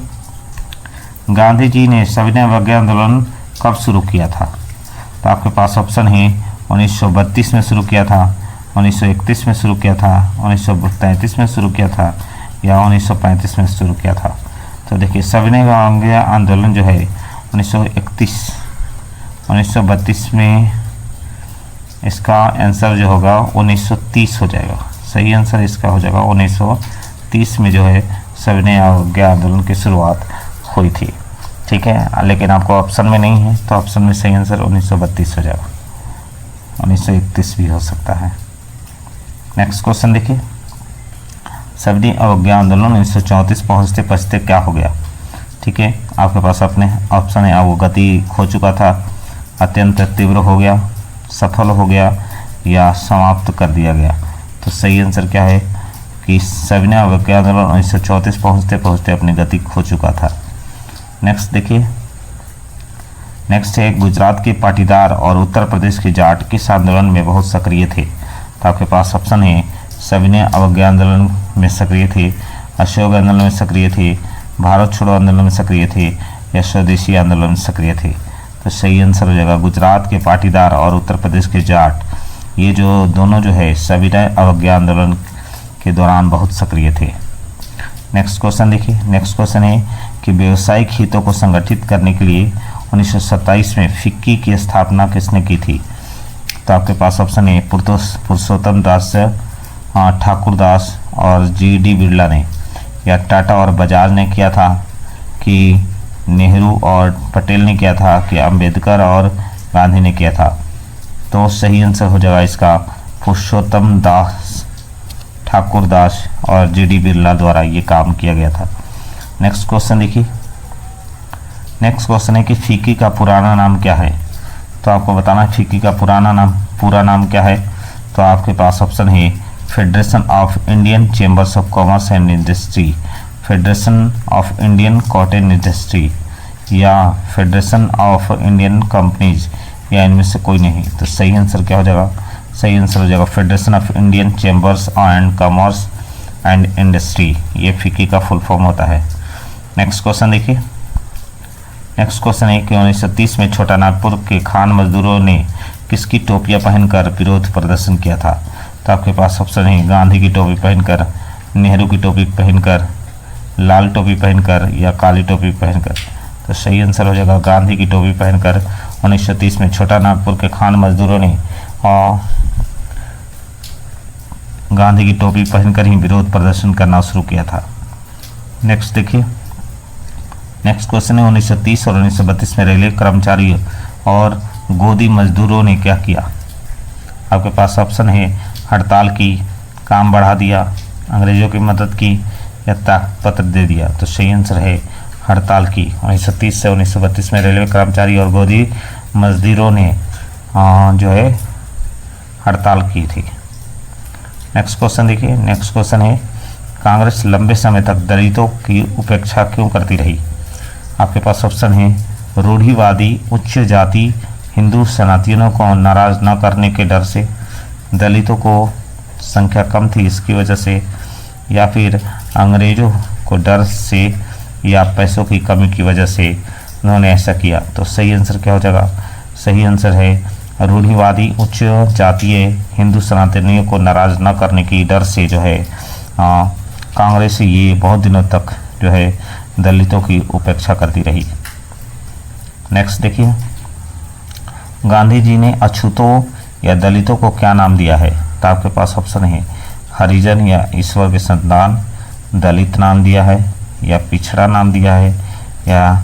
A: गांधी जी ने सविनय अवज्ञा आंदोलन कब शुरू किया था? तो आपके पास ऑप्शन है 1932 में शुरू किया था, 1931 में शुरू किया था, 1933 में शुरू किया था, या 1935 में शुरू किया था। तो देखिए सविनय अवज्ञा आंदोलन जो है 1932 में, इसका आंसर जो होगा 1930 हो जाएगा। सही आंसर इसका हो जाएगा 1930 में जो है सविनय अवज्ञा आंदोलन की शुरुआत हुई थी। ठीक है, लेकिन आपको ऑप्शन में नहीं है तो ऑप्शन में सही आंसर 1932 हो जाएगा, 1931 भी हो सकता है। नेक्स्ट क्वेश्चन देखिए। सविनय अवज्ञा आंदोलन 1934 पहुँचते पहुँचते क्या हो गया? ठीक है, आपके पास अपने ऑप्शन है वो गति खो चुका था, अत्यंत तीव्र हो गया, सफल हो गया, या समाप्त कर दिया गया। तो सही आंसर क्या है कि सविनय अवज्ञा आंदोलन 1934 पहुँचते पहुँचते अपनी गति खो चुका था। नेक्स्ट देखिए। नेक्स्ट है गुजरात के पाटीदार और उत्तर प्रदेश के जाट किस आंदोलन में बहुत सक्रिय थे? तो आपके पास ऑप्शन है सविनय अवज्ञा आंदोलन में सक्रिय थे, अशोक आंदोलन में सक्रिय थे, भारत छोड़ो आंदोलन में सक्रिय थे, या स्वदेशी आंदोलन में सक्रिय थे। तो सही आंसर हो जाएगा गुजरात के पाटीदार और उत्तर प्रदेश के जाट, ये जो दोनों जो है सविनय अवज्ञा आंदोलन के दौरान बहुत सक्रिय थे। नेक्स्ट क्वेश्चन देखिए। नेक्स्ट क्वेश्चन है कि व्यावसायिक हितों को संगठित करने के लिए 1927 में फिक्की की स्थापना किसने की थी? तो आपके पास ऑप्शन है पुरुषोत्तम दास, ठाकुर दास और जी.डी. बिरला ने, या टाटा और बजाज ने किया था, कि नेहरू और पटेल ने किया था, कि अंबेडकर और गांधी ने किया था। तो सही आंसर हो जाएगा इसका पुरुषोत्तम दास, ठाकुर दास और जी.डी. बिरला द्वारा ये काम किया गया था। नेक्स्ट क्वेश्चन देखिए। नेक्स्ट क्वेश्चन है कि फिक्की का पुराना नाम क्या है? तो आपको बताना है फिक्की का पूरा नाम क्या है। तो आपके पास ऑप्शन है federation of Indian chambers of commerce and industry, federation of Indian cotton industry, या फेडरेशन ऑफ इंडियन कंपनीज, या इनमें से कोई नहीं। तो सही आंसर क्या हो जाएगा? सही आंसर हो जाएगा federation of Indian chambers and commerce and industry, ये फिक्की का फुल फॉर्म होता है। नेक्स्ट क्वेश्चन देखिए। नेक्स्ट क्वेश्चन है कि 1930 में छोटा नागपुर के खान मजदूरों ने किसकी टोपियां पहनकर विरोध प्रदर्शन किया था? तो आपके पास ऑप्शन है गांधी की टोपी पहनकर, नेहरू की टोपी पहनकर, लाल टोपी पहनकर, या काली टोपी पहनकर। तो सही आंसर हो जाएगा गांधी की टोपी पहनकर 1930 में छोटा नागपुर के खान मजदूरों ने गांधी की टोपी पहनकर ही विरोध प्रदर्शन करना शुरू किया था। नेक्स्ट देखिए, नेक्स्ट क्वेश्चन है 1930 और 1932 में रेलवे कर्मचारी और गोदी मजदूरों ने क्या किया। आपके पास ऑप्शन है हड़ताल की, काम बढ़ा दिया, अंग्रेजों की मदद की या त्याग पत्र दे दिया। तो सही आंसर है हड़ताल की। 1930 से 1932 में रेलवे कर्मचारी और गोदी मजदूरों ने जो है हड़ताल की थी। नेक्स्ट क्वेश्चन देखिए, नेक्स्ट क्वेश्चन है कांग्रेस लंबे समय तक दलितों की उपेक्षा क्यों करती रही। आपके पास ऑप्शन है रूढ़िवादी, उच्च जाति, हिंदू सनातनियों को नाराज न करने के डर से, दलितों को संख्या कम थी इसकी वजह से, या फिर अंग्रेजों को डर से या पैसों की कमी की वजह से उन्होंने ऐसा किया। तो सही आंसर क्या हो जाएगा। सही आंसर है रूढ़िवादी, उच्च जातीय, हिंदू सनातनियों को नाराज न करने की डर से जो है कांग्रेस ये बहुत दिनों तक जो है दलितों की उपेक्षा करती रही। नेक्स्ट देखिए, गांधी जी ने अछूतों या दलितों को क्या नाम दिया है। तो आपके पास ऑप्शन है हरिजन या ईश्वर के संतान, दलित नाम दिया है या पिछड़ा नाम दिया है या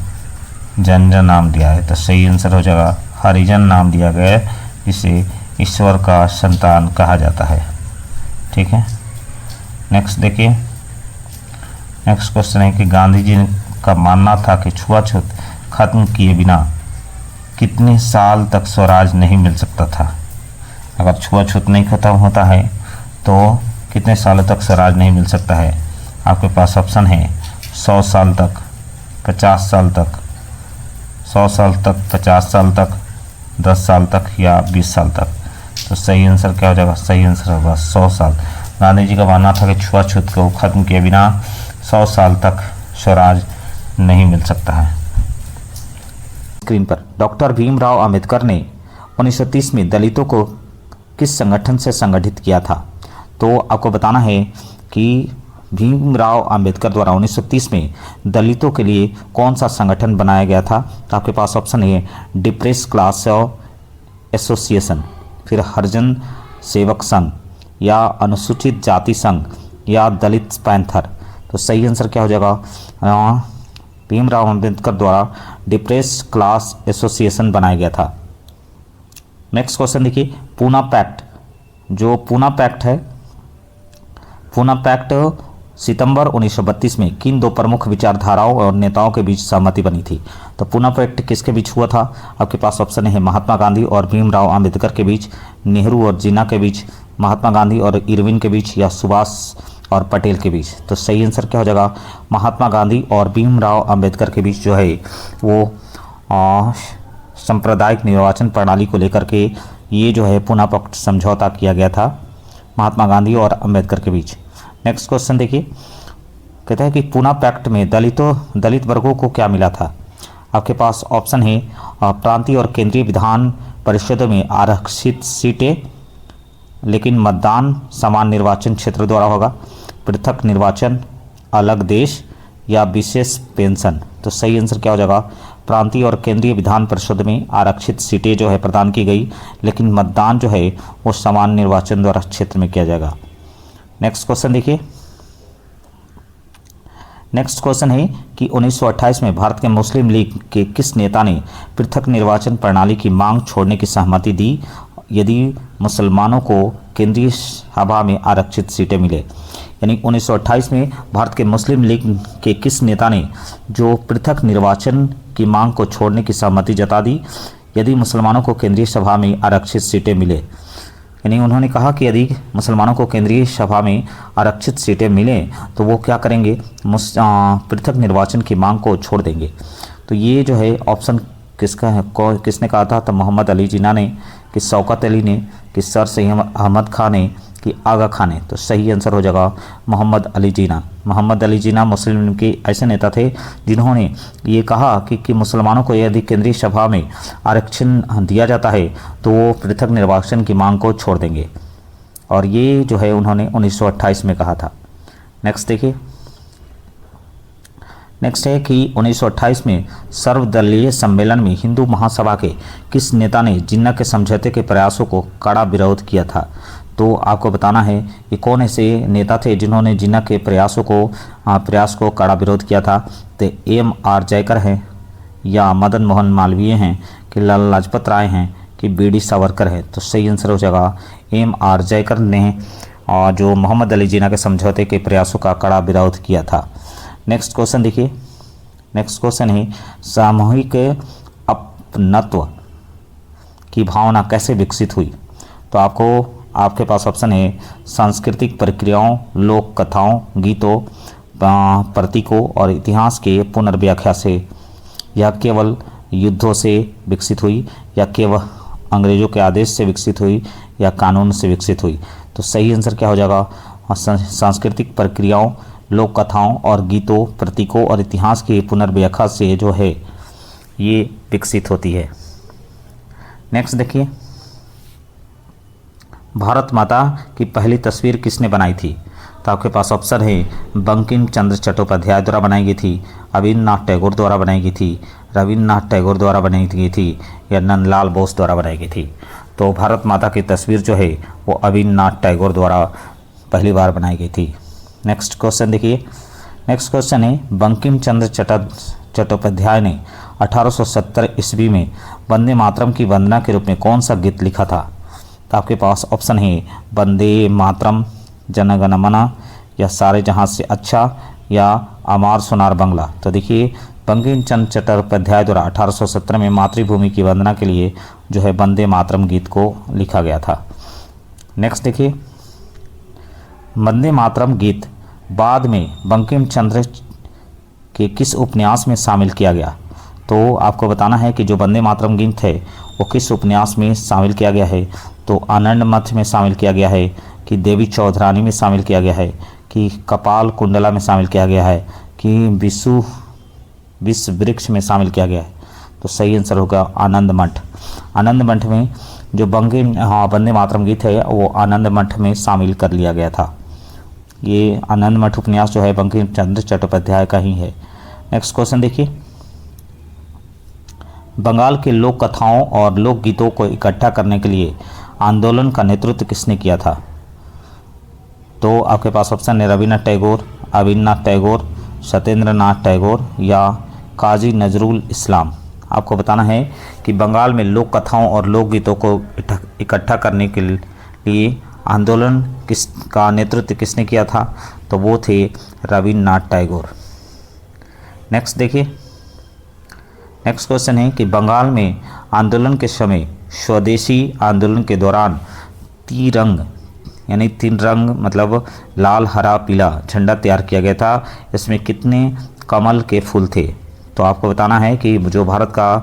A: जनजन नाम दिया है। तो सही आंसर हो जाएगा हरिजन नाम दिया गया है, जिसे ईश्वर का संतान कहा जाता है। ठीक है, नेक्स्ट देखिए, नेक्स्ट क्वेश्चन है कि गांधी जी का मानना था कि छुआछूत खत्म किए बिना कितने साल तक स्वराज नहीं मिल सकता था। अगर छुआछूत नहीं खत्म होता है तो कितने सालों तक स्वराज नहीं मिल सकता है। आपके पास ऑप्शन है 100 साल तक, 50 साल तक, 100 साल तक, 50 साल तक, 10 साल तक या 20 साल तक। तो सही आंसर क्या हो जाएगा। सही आंसर होगा 100 साल। गांधी जी का मानना था कि छुआछूत को खत्म किए बिना 100 साल तक स्वराज नहीं मिल सकता है। स्क्रीन पर डॉक्टर भीमराव अंबेडकर ने 1930 में दलितों को किस संगठन से संगठित किया था। तो आपको बताना है कि भीमराव अंबेडकर द्वारा 1930 में दलितों के लिए कौन सा संगठन बनाया गया था। तो आपके पास ऑप्शन है डिप्रेस क्लास एसोसिएशन, फिर हरिजन सेवक संघ या अनुसूचित जाति संघ या दलित पैंथर। तो सही आंसर क्या हो जाएगा। भीमराव अंबेडकर द्वारा डिप्रेस क्लास एसोसिएशन बनाया गया था। नेक्स्ट क्वेश्चन देखिए, पूना पैक्ट, जो पूना पैक्ट है, पूना पैक्ट सितंबर 1932 में किन दो प्रमुख विचारधाराओं और नेताओं के बीच सहमति बनी थी। तो पूना पैक्ट किसके बीच हुआ था। आपके पास ऑप्शन है महात्मा गांधी और भीमराव अंबेडकर के बीच, नेहरू और जिन्ना के बीच, महात्मा गांधी और इरविन के बीच या सुभाष और पटेल के बीच। तो सही आंसर क्या हो जाएगा। महात्मा गांधी और भीमराव अंबेडकर के बीच जो है वो सांप्रदायिक निर्वाचन प्रणाली को लेकर के ये जो है पूना पैक्ट समझौता किया गया था महात्मा गांधी और अंबेडकर के बीच। नेक्स्ट क्वेश्चन देखिए, कहता है कि पूना पैक्ट में दलित वर्गों को क्या मिला था। आपके पास ऑप्शन है प्रांतीय और केंद्रीय विधान परिषदों में आरक्षित सीटें, लेकिन मतदान समान निर्वाचन क्षेत्र द्वारा होगा, पृथक निर्वाचन, अलग देश या विशेष पेंशन। तो सही आंसर क्या हो जाएगा। प्रांतीय और केंद्रीय विधान परिषद में आरक्षित सीटें जो है प्रदान की गई, लेकिन मतदान जो है वो समान निर्वाचन द्वारा क्षेत्र में किया जाएगा। नेक्स्ट क्वेश्चन देखिए, नेक्स्ट क्वेश्चन है कि 1928 में भारत के मुस्लिम लीग के किस नेता ने पृथक निर्वाचन प्रणाली की मांग छोड़ने की सहमति दी यदि मुसलमानों को केंद्रीय सभा में आरक्षित सीटें मिले। यानी 1928 में भारत के मुस्लिम लीग के किस नेता ने जो पृथक निर्वाचन की मांग को छोड़ने की सहमति जता दी यदि मुसलमानों को केंद्रीय सभा में आरक्षित सीटें मिले। यानी उन्होंने कहा कि यदि मुसलमानों को केंद्रीय सभा में आरक्षित सीटें मिलें तो वो क्या करेंगे, पृथक निर्वाचन की मांग को छोड़ देंगे। तो ये जो है ऑप्शन किसका है, किसने कहा था। तो मोहम्मद अली जिन्ना ने, कि शौकत अली ने, कि सर सैयद अहमद खान ने, कि आगा खान ने। तो सही आंसर हो जाएगा मोहम्मद अली जिन्ना। मोहम्मद अली जिन्ना मुस्लिम लीग के ऐसे नेता थे जिन्होंने ये कहा कि मुसलमानों को यदि केंद्रीय सभा में आरक्षण दिया जाता है तो वो पृथक निर्वाचन की मांग को छोड़ देंगे, और ये जो है उन्होंने 1928 में कहा था। नेक्स्ट देखिए, नेक्स्ट है कि 1928 में सर्वदलीय सम्मेलन में हिंदू महासभा के किस नेता ने जिन्ना के समझौते के प्रयासों को कड़ा विरोध किया था। तो आपको बताना है कि कौन ऐसे नेता थे जिन्होंने जिन्ना के प्रयास को कड़ा विरोध किया था। तो एम.आर. जयकर हैं, या मदन मोहन मालवीय हैं, कि लाला लाजपत राय हैं, कि बी.डी. सावरकर है। तो सही आंसर हो जाएगा एम.आर. जयकर ने जो मोहम्मद अली जिन्ना के समझौते के प्रयासों का कड़ा विरोध किया था। नेक्स्ट क्वेश्चन देखिए। नेक्स्ट क्वेश्चन है सामूहिक अपनत्व की भावना कैसे विकसित हुई। तो आपके पास ऑप्शन है सांस्कृतिक प्रक्रियाओं, लोक कथाओं, गीतों, प्रतीकों और इतिहास के पुनर्व्याख्या से, या केवल युद्धों से विकसित हुई, या केवल अंग्रेजों के आदेश से विकसित हुई, या कानून से विकसित हुई। तो सही आंसर क्या हो जाएगा, सांस्कृतिक प्रक्रियाओं, लोक कथाओं और गीतों, प्रतीकों और इतिहास की पुनर्व्याख्या से जो है ये विकसित होती है। नेक्स्ट देखिए, भारत माता की पहली तस्वीर किसने बनाई थी। तो आपके पास ऑप्शन है बंकिम चंद्र चट्टोपाध्याय द्वारा बनाई गई थी, रविन्द्रनाथ टैगोर द्वारा बनाई गई थी, रविन्द्रनाथ टैगोर द्वारा बनाई गई थी, या नंदलाल बोस द्वारा बनाई गई थी। तो भारत माता की तस्वीर जो है वो रविन्द्रनाथ टैगोर द्वारा पहली बार बनाई गई थी। नेक्स्ट क्वेश्चन देखिए। नेक्स्ट क्वेश्चन है बंकिम चंद्र चट्टोपाध्याय ने 1870 ईस्वी में वंदे मातरम की वंदना के रूप में कौन सा गीत लिखा था। तो आपके पास ऑप्शन है वंदे मातरम, जनगण मन, या सारे जहां से अच्छा, या अमार सोनार बंगला। तो देखिए बंकिम चंद्र चट्टोपाध्याय द्वारा 1870 में मातृभूमि की वंदना के लिए जो है वंदे मातरम गीत को लिखा गया था। नेक्स्ट देखिए, वंदे मातरम गीत बाद में बंकिम चंद्र के किस उपन्यास में शामिल किया गया। तो आपको बताना है कि जो वंदे मातरम गीत है वो किस उपन्यास में शामिल किया गया है। तो आनंद मठ में शामिल किया गया है, कि देवी चौधरानी में शामिल किया गया है, कि कपाल कुंडला में शामिल किया गया है, कि विश्व वृक्ष में शामिल किया गया है। तो सही आंसर होगा आनंद मठ। आनंद मठ में जो वंदे मातरम गीत है वो आनंद मठ में शामिल कर लिया गया था। ये आनंद मठ उपन्यास जो है बंकिम चंद्र चट्टोपाध्याय का ही है। नेक्स्ट क्वेश्चन देखिए, बंगाल के लोक कथाओं और लोक गीतों को इकट्ठा करने के लिए आंदोलन का नेतृत्व किसने किया था। तो आपके पास ऑप्शन है रविन्द्रनाथ टैगोर, सत्येंद्रनाथ टैगोर, या काजी नजरुल इस्लाम। आपको बताना है कि बंगाल में लोक कथाओं और लोक गीतों को इकट्ठा करने के लिए आंदोलन का नेतृत्व किसने किया था। तो वो थे रविन्द्रनाथ टैगोर। नेक्स्ट देखिए, नेक्स्ट क्वेश्चन है कि बंगाल में आंदोलन के समय स्वदेशी आंदोलन के दौरान तीन रंग मतलब लाल, हरा, पीला झंडा तैयार किया गया था। इसमें कितने कमल के फूल थे। तो आपको बताना है कि जो भारत का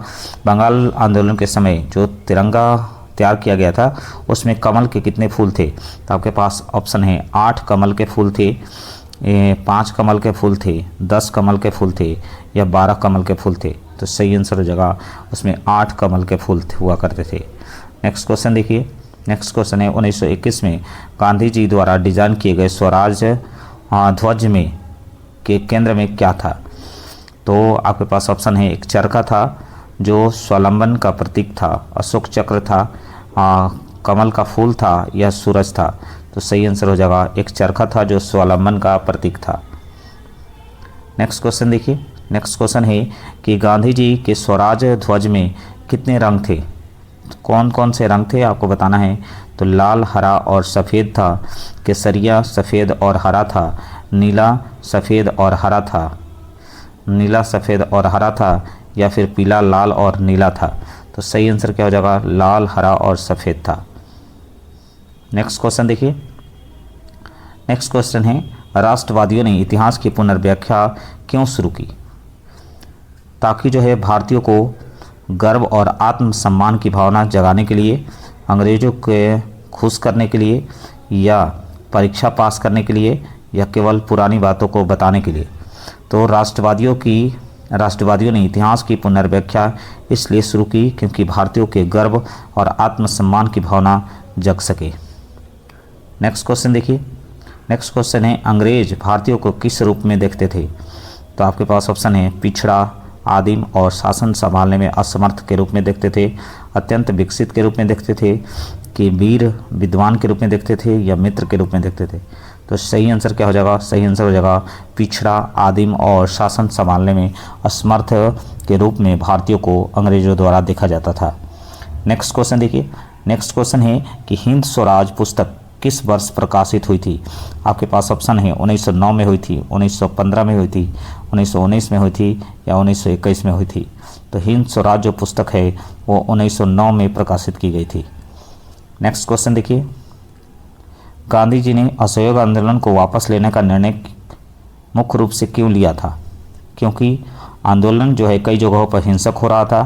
A: बंगाल आंदोलन के समय जो तिरंगा तैयार किया गया था उसमें कमल के कितने फूल थे। तो आपके पास ऑप्शन है 8 कमल के फूल थे, 5 कमल के फूल थे, 10 कमल के फूल थे, या 12 कमल के फूल थे। तो सही आंसर हो जाएगा उसमें 8 कमल के फूल हुआ करते थे। नेक्स्ट क्वेश्चन देखिए। नेक्स्ट क्वेश्चन है 1921 में गांधी जी द्वारा डिजाइन किए गए स्वराज ध्वज में के केंद्र में क्या था। तो आपके पास ऑप्शन है एक चरखा था जो स्वावलंबन का प्रतीक था, अशोक चक्र था, कमल का फूल था, या सूरज था। तो सही आंसर हो जाएगा एक चरखा था जो स्वावलंबन का प्रतीक था। नेक्स्ट क्वेश्चन देखिए। नेक्स्ट क्वेश्चन है कि गांधी जी के स्वराज ध्वज में कितने रंग थे। तो कौन कौन से रंग थे आपको बताना है। तो लाल, हरा और सफ़ेद था, केसरिया, सफ़ेद और हरा था, नीला, सफ़ेद और हरा था, नीला, सफ़ेद और हरा था, या फिर पीला, लाल और नीला था। तो सही आंसर क्या हो जाएगा लाल, हरा और सफ़ेद था। नेक्स्ट क्वेश्चन देखिए। नेक्स्ट क्वेश्चन है राष्ट्रवादियों ने इतिहास की पुनर्व्याख्या क्यों शुरू की। ताकि जो है भारतीयों को गर्व और आत्मसम्मान की भावना जगाने के लिए, अंग्रेजों के खुश करने के लिए, या परीक्षा पास करने के लिए, या केवल पुरानी बातों को बताने के लिए। तो राष्ट्रवादियों ने इतिहास की पुनर्व्याख्या इसलिए शुरू की क्योंकि भारतीयों के गर्व और आत्मसम्मान की भावना जग सके। नेक्स्ट क्वेश्चन देखिए। नेक्स्ट क्वेश्चन है अंग्रेज भारतीयों को किस रूप में देखते थे। तो आपके पास ऑप्शन है पिछड़ा, आदिम और शासन संभालने में असमर्थ के रूप में देखते थे, अत्यंत विकसित के रूप में देखते थे, कि वीर विद्वान के रूप में देखते थे, या मित्र के रूप में देखते थे। तो सही आंसर क्या हो जाएगा? सही आंसर हो जाएगा पिछड़ा, आदिम और शासन संभालने में असमर्थ के रूप में भारतीयों को अंग्रेजों द्वारा देखा जाता था। नेक्स्ट क्वेश्चन देखिए। नेक्स्ट क्वेश्चन है कि हिंद स्वराज पुस्तक किस वर्ष प्रकाशित हुई थी? आपके पास ऑप्शन है 1909 में हुई थी, 1915 में हुई थी, 1919 में हुई थी, या 1921 में हुई थी। तो हिंद स्वराज जो पुस्तक है वो 1909 में प्रकाशित की गई थी। नेक्स्ट क्वेश्चन देखिए। गांधी जी ने असहयोग आंदोलन को वापस लेने का निर्णय मुख्य रूप से क्यों लिया था? क्योंकि आंदोलन जो है कई जगहों पर हिंसक हो रहा था,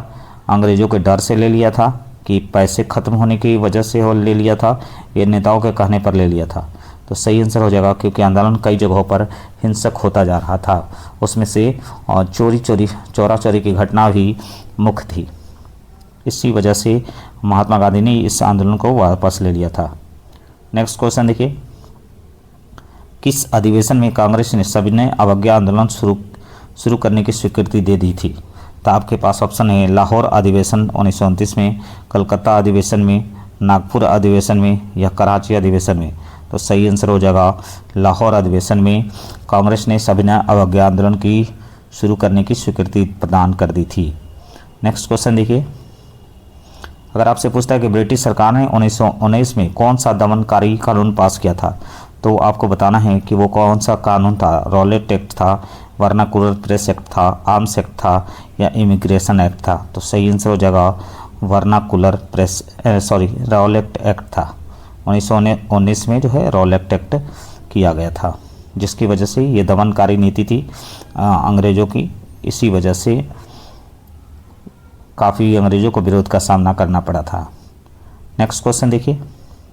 A: अंग्रेजों के डर से ले लिया था, कि पैसे खत्म होने की वजह से हो ले लिया था, ये नेताओं के कहने पर ले लिया था। तो सही आंसर हो जाएगा क्योंकि आंदोलन कई जगहों पर हिंसक होता जा रहा था, उसमें से चोरा चोरी की घटना भी मुख्य थी। इसी वजह से महात्मा गांधी ने इस आंदोलन को वापस ले लिया था। नेक्स्ट क्वेश्चन देखिए। किस अधिवेशन में कांग्रेस ने सविनय अवज्ञा आंदोलन शुरू करने की स्वीकृति दे दी थी? तो आपके पास ऑप्शन है लाहौर अधिवेशन 1929 में, कलकत्ता अधिवेशन में, नागपुर अधिवेशन में, या कराची अधिवेशन में। तो सही आंसर हो जाएगा लाहौर अधिवेशन में कांग्रेस ने सविनय अवज्ञा आंदोलन की शुरू करने की स्वीकृति प्रदान कर दी थी। नेक्स्ट क्वेश्चन देखिए। अगर आपसे पूछता है कि ब्रिटिश सरकार ने 1919 में कौन सा दमनकारी कानून पास किया था, तो आपको बताना है कि वो कौन सा कानून था। रॉलेट एक्ट था, वर्नाकुलर प्रेस एक्ट था, आर्म्स एक्ट था, या इमिग्रेशन एक्ट था। तो सही आंसर हो जाएगा वर्नाकुलर रॉलेट एक्ट था। 1919 में जो है रॉलेट एक्ट किया गया था, जिसकी वजह से ये दमनकारी नीति थी अंग्रेज़ों की। इसी वजह से काफ़ी अंग्रेज़ों को विरोध का सामना करना पड़ा था। नेक्स्ट क्वेश्चन देखिए।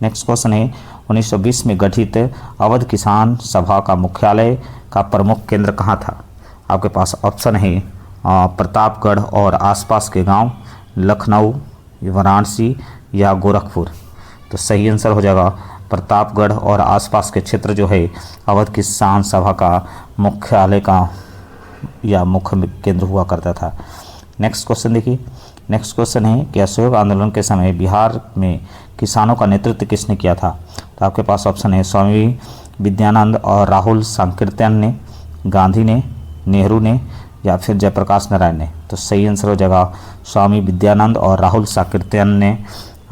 A: नेक्स्ट क्वेश्चन है 1920 में गठित अवध किसान सभा का मुख्यालय का प्रमुख केंद्र कहाँ था? आपके पास ऑप्शन है प्रतापगढ़ और आसपास के गांव, लखनऊ, वाराणसी, या गोरखपुर। तो सही आंसर हो जाएगा प्रतापगढ़ और आसपास के क्षेत्र जो है अवध किसान सभा का मुख्यालय का या मुख्य केंद्र हुआ करता था। नेक्स्ट क्वेश्चन देखिए। नेक्स्ट क्वेश्चन है कि असहयोग आंदोलन के समय बिहार में किसानों का नेतृत्व किसने किया था? तो आपके पास ऑप्शन है स्वामी विद्यानंद और राहुल सांकृत्यायन ने, गांधी ने, नेहरू ने, या फिर जयप्रकाश नारायण ने। तो सही आंसर हो जाएगा स्वामी विद्यानंद और राहुल सांकृत्यायन ने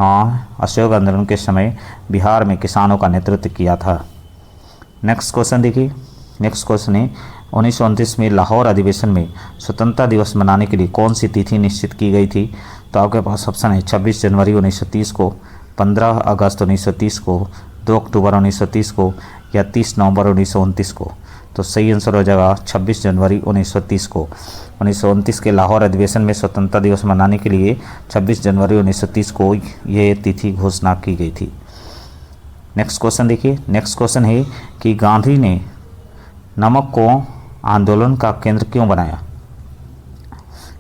A: असहयोग आंदोलन के समय बिहार में किसानों का नेतृत्व किया था। नेक्स्ट क्वेश्चन देखिए। नेक्स्ट क्वेश्चन है 1929 में लाहौर अधिवेशन में स्वतंत्रता दिवस मनाने के लिए कौन सी तिथि निश्चित की गई थी? तो आपके पास ऑप्शन है 26 जनवरी 1930 को, 15 अगस्त 1930 को, 2 अक्टूबर 1930 को, या 30 नवंबर 1929 को। तो सही आंसर हो जाएगा 26 जनवरी 1930 को। 1929 के लाहौर अधिवेशन में स्वतंत्रता दिवस मनाने के लिए 26 जनवरी 1930 को ये तिथि घोषणा की गई थी। नेक्स्ट क्वेश्चन देखिए। नेक्स्ट क्वेश्चन है कि गांधी ने नमक को आंदोलन का केंद्र क्यों बनाया?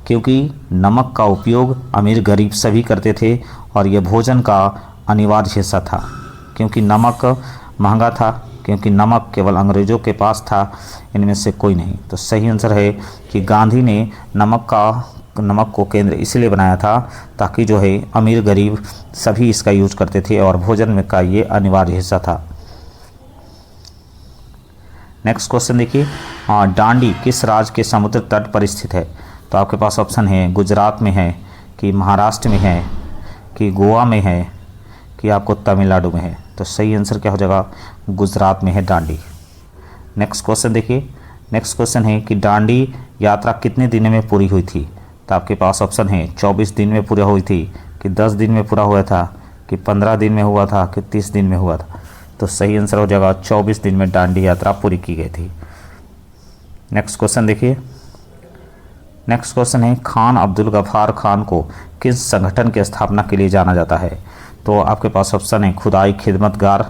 A: क्योंकि नमक का उपयोग अमीर गरीब सभी करते थे और यह भोजन का अनिवार्य हिस्सा था। क्योंकि नमक महंगा था, क्योंकि नमक केवल अंग्रेज़ों के पास था, इनमें से कोई नहीं। तो सही आंसर है कि गांधी ने नमक को केंद्र इसलिए बनाया था ताकि जो है अमीर गरीब सभी इसका यूज करते थे और भोजन में का ये अनिवार्य हिस्सा था। नेक्स्ट क्वेश्चन देखिए। डांडी किस राज्य के समुद्र तट पर स्थित है? तो आपके पास ऑप्शन है गुजरात में है, कि महाराष्ट्र में है, कि गोवा में है, कि आपको तमिलनाडु में है। तो सही आंसर क्या हो जाएगा? गुजरात में है डांडी। नेक्स्ट क्वेश्चन देखिए। नेक्स्ट क्वेश्चन है कि डांडी यात्रा कितने दिनों में पूरी हुई थी? तो आपके पास ऑप्शन है 24 दिन में पूरा हुई थी, कि 10 दिन में पूरा हुआ था, कि 15 दिन में हुआ था, कि 30 दिन में हुआ था। तो सही आंसर हो जाएगा 24 दिन में डांडी यात्रा पूरी की गई थी। नेक्स्ट क्वेश्चन देखिए। नेक्स्ट क्वेश्चन है खान अब्दुल गफ्फार खान को किस संगठन की स्थापना के लिए जाना जाता है? तो आपके पास ऑप्शन है खुदाई खिदमतगार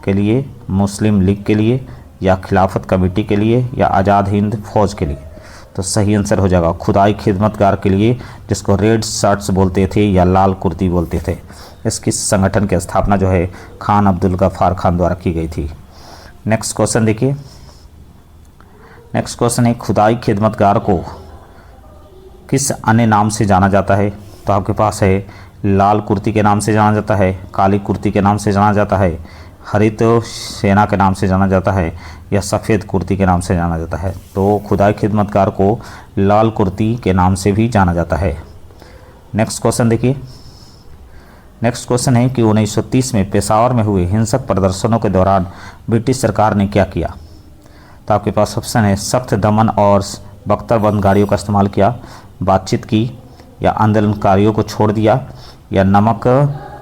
A: के लिए, मुस्लिम लीग के लिए, या खिलाफत कमेटी के लिए, या आज़ाद हिंद फौज के लिए। तो सही आंसर हो जाएगा खुदाई खिदमतगार के लिए, जिसको रेड शर्ट्स बोलते थे या लाल कुर्ती बोलते थे। इसकी संगठन की स्थापना जो है खान अब्दुल गफ्फार खान द्वारा की गई थी। नेक्स्ट क्वेश्चन देखिए। नेक्स्ट क्वेश्चन है खुदाई खिदमतगार को किस अन्य नाम से जाना जाता है? तो आपके पास है लाल कुर्ती के नाम से जाना जाता है, काली कुर्ती के नाम से जाना जाता है, हरित सेना के नाम से जाना जाता है, या सफ़ेद कुर्ती के नाम से जाना जाता है। तो खुदाई खिदमतगार को लाल कुर्ती के नाम से भी जाना जाता है। नेक्स्ट क्वेश्चन देखिए। नेक्स्ट क्वेश्चन है कि 1930 में पेशावर में हुए हिंसक प्रदर्शनों के दौरान ब्रिटिश सरकार ने क्या किया? तो आपके पास ऑप्शन है सख्त दमन और बख्तरबंद गाड़ियों का इस्तेमाल किया, बातचीत की, या आंदोलनकारियों को छोड़ दिया, या नमक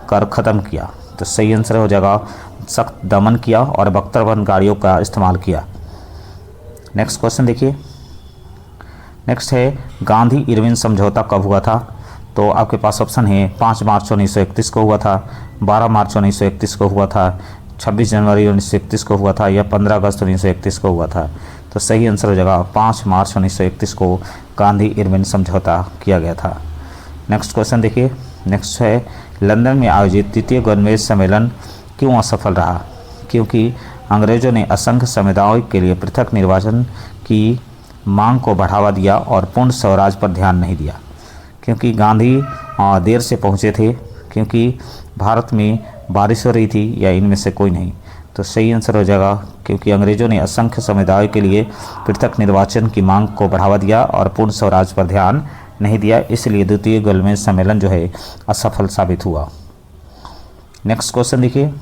A: कर ख़त्म किया। तो सही आंसर हो जाएगा सख्त दमन किया और बख्तरबंद गाड़ियों का इस्तेमाल किया। नेक्स्ट क्वेश्चन देखिए। नेक्स्ट है गांधी इरविन समझौता कब हुआ था? तो आपके पास ऑप्शन है 5 मार्च 1931 को हुआ था, 12 मार्च 1931 को हुआ था, 26 जनवरी 1931 को हुआ था, या 15 अगस्त 1931 को हुआ था। तो सही आंसर हो जाएगा 5 मार्च 1931 को गांधी इरविन समझौता किया गया था। नेक्स्ट क्वेश्चन देखिए। नेक्स्ट है लंदन में आयोजित द्वितीय गणवेश सम्मेलन क्यों असफल रहा? क्योंकि अंग्रेजों ने असंख्य समुदायों के लिए पृथक निर्वाचन की मांग को बढ़ावा दिया और पूर्ण स्वराज पर ध्यान नहीं दिया, क्योंकि गांधी देर से पहुंचे थे, क्योंकि भारत में बारिश हो रही थी, या इनमें से कोई नहीं। तो सही आंसर हो जाएगा क्योंकि अंग्रेजों ने असंख्य समुदायों के लिए पृथक निर्वाचन की मांग को बढ़ावा दिया और पूर्ण स्वराज पर ध्यान नहीं दिया, इसलिए द्वितीय गणवेश सम्मेलन जो है असफल साबित हुआ। नेक्स्ट क्वेश्चन देखिए।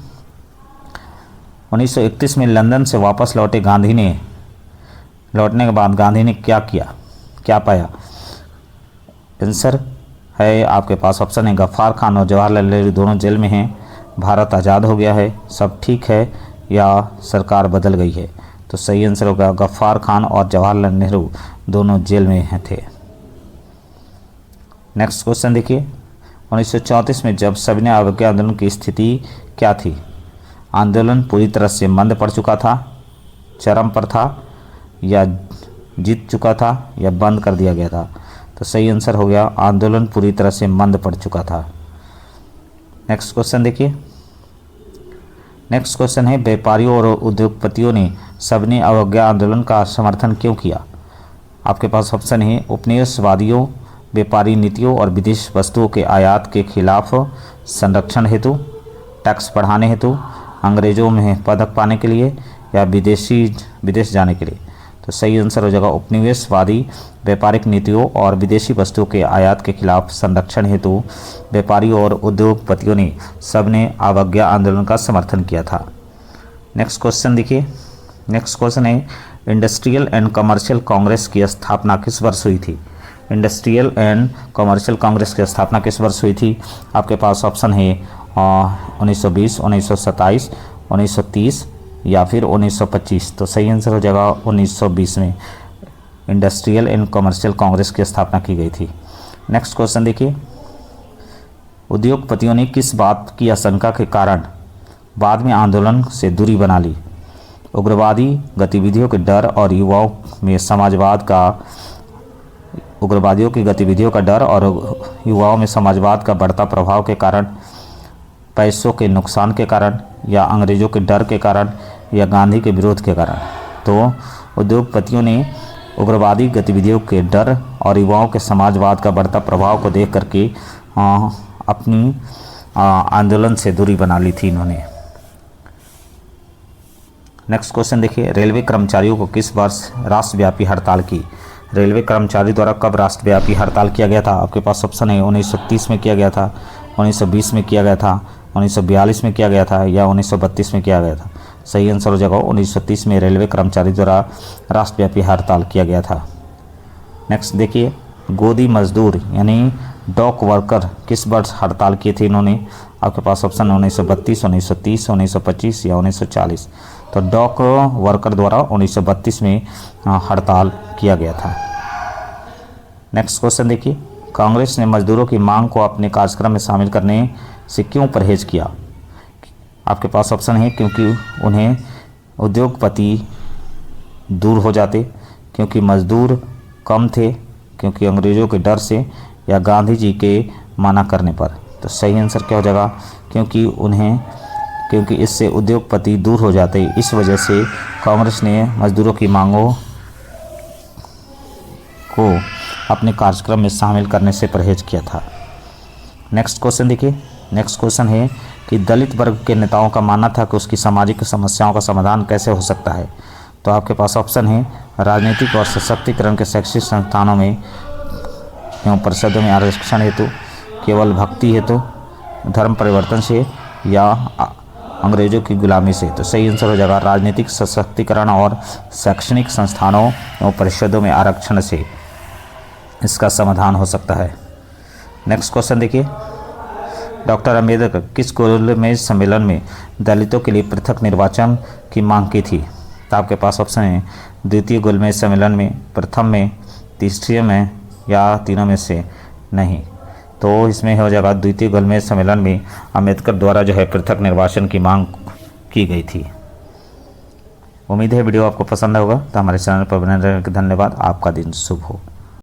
A: 1931 में लंदन से वापस लौटने के बाद गांधी ने क्या किया, क्या पाया? आंसर है आपके पास ऑप्शन है गफ्फार खान और जवाहरलाल नेहरू दोनों जेल में हैं, भारत आज़ाद हो गया है, सब ठीक है, या सरकार बदल गई है। तो सही आंसर होगा गफ्फार खान और जवाहरलाल नेहरू दोनों जेल में थे। नेक्स्ट क्वेश्चन देखिए। 1934 में जब सविनय अवज्ञा आंदोलन की स्थिति क्या थी? आंदोलन पूरी तरह से मंद पड़ चुका था, चरम पर था, या जीत चुका था, या बंद कर दिया गया था? तो सही आंसर हो गया आंदोलन पूरी तरह से मंद पड़ चुका था। नेक्स्ट क्वेश्चन देखिए। नेक्स्ट क्वेश्चन है व्यापारियों और उद्योगपतियों ने सविनय अवज्ञा आंदोलन का समर्थन क्यों किया? आपके पास ऑप्शन है उपनिवेशवादियों, व्यापारी नीतियों और विदेश वस्तुओं के आयात के खिलाफ, संरक्षण हेतु, टैक्स बढ़ाने हेतु, अंग्रेजों में पदक पाने के लिए, या विदेश जाने के लिए? तो सही आंसर हो जाएगा उपनिवेशवादी, व्यापारिक नीतियों और विदेशी वस्तुओं के आयात के खिलाफ संरक्षण हेतु व्यापारियों और उद्योगपतियों ने सबने अवज्ञा आंदोलन का समर्थन किया था। नेक्स्ट क्वेश्चन देखिए। नेक्स्ट क्वेश्चन है इंडस्ट्रियल एंड कमर्शियल कांग्रेस की स्थापना किस वर्ष हुई थी? इंडस्ट्रियल एंड कमर्शियल कांग्रेस की स्थापना किस वर्ष हुई थी? आपके पास ऑप्शन है 1920, 1927, 1930, या फिर 1925। तो सही आंसर हो जाएगा 1920 में इंडस्ट्रियल एंड कमर्शियल कांग्रेस की स्थापना की गई थी। नेक्स्ट क्वेश्चन देखिए। उद्योगपतियों ने किस बात की आशंका के कारण बाद में आंदोलन से दूरी बना ली? उग्रवादी गतिविधियों के डर और युवाओं में समाजवाद का बढ़ता प्रभाव के कारण, पैसों के नुकसान के कारण, या अंग्रेजों के डर के कारण, या गांधी के विरोध के कारण? तो उद्योगपतियों ने उग्रवादी गतिविधियों के डर और युवाओं के समाजवाद का बढ़ता प्रभाव को देख करके अपनी आंदोलन से दूरी बना ली थी इन्होंने। नेक्स्ट क्वेश्चन देखिए। रेलवे कर्मचारियों को किस वर्ष राष्ट्रव्यापी हड़ताल की? रेलवे कर्मचारी द्वारा कब राष्ट्रव्यापी हड़ताल किया गया था? आपके पास ऑप्शन है 1930 में किया गया था, 1920 में किया गया था, 1942 में किया गया था, या 1932 में किया गया था? सही आंसर हो जाएगा 1930 में रेलवे कर्मचारी द्वारा राष्ट्रव्यापी हड़ताल किया गया था। नेक्स्ट देखिए। गोदी मजदूर यानी डॉक वर्कर किस वर्ष हड़ताल किए थे इन्होंने? आपके पास ऑप्शन 1932, 1930, 1925, या 1940। तो डॉक वर्कर द्वारा 1932 में हड़ताल किया गया था। नेक्स्ट क्वेश्चन देखिए। कांग्रेस ने मजदूरों की मांग को अपने कार्यक्रम में शामिल करने से क्यों परहेज किया? आपके पास ऑप्शन है क्योंकि उन्हें उद्योगपति दूर हो जाते, क्योंकि मजदूर कम थे, क्योंकि अंग्रेज़ों के डर से, या गांधी जी के मना करने पर? तो सही आंसर क्या हो जाएगा? क्योंकि इससे उद्योगपति दूर हो जाते, इस वजह से कांग्रेस ने मजदूरों की मांगों को अपने कार्यक्रम में शामिल करने से परहेज किया था। नेक्स्ट क्वेश्चन देखिए। नेक्स्ट क्वेश्चन है कि दलित वर्ग के नेताओं का मानना था कि उसकी सामाजिक समस्याओं का समाधान कैसे हो सकता है। तो आपके पास ऑप्शन है राजनीतिक और सशक्तिकरण के शैक्षिक संस्थानों में एवं परिषदों में आरक्षण हेतु, केवल भक्ति हेतु, धर्म परिवर्तन से या अंग्रेजों की गुलामी से। तो सही आंसर हो जाएगा राजनीतिक सशक्तिकरण और शैक्षणिक संस्थानों एवं परिषदों में आरक्षण से इसका समाधान हो सकता है। नेक्स्ट क्वेश्चन देखिए। डॉक्टर अम्बेडकर किस गोलमेज सम्मेलन में दलितों के लिए पृथक निर्वाचन की मांग की थी। तो आपके पास ऑप्शन है द्वितीय गोलमेज सम्मेलन में, प्रथम में, तीसरे में या तीनों में से नहीं। तो इसमें हो जाएगा द्वितीय गोलमेज सम्मेलन में अम्बेडकर द्वारा जो है पृथक निर्वाचन की मांग की गई थी। उम्मीद है वीडियो आपको पसंद होगा। तो हमारे चैनल पर बने रहने के धन्यवाद। आपका दिन शुभ हो।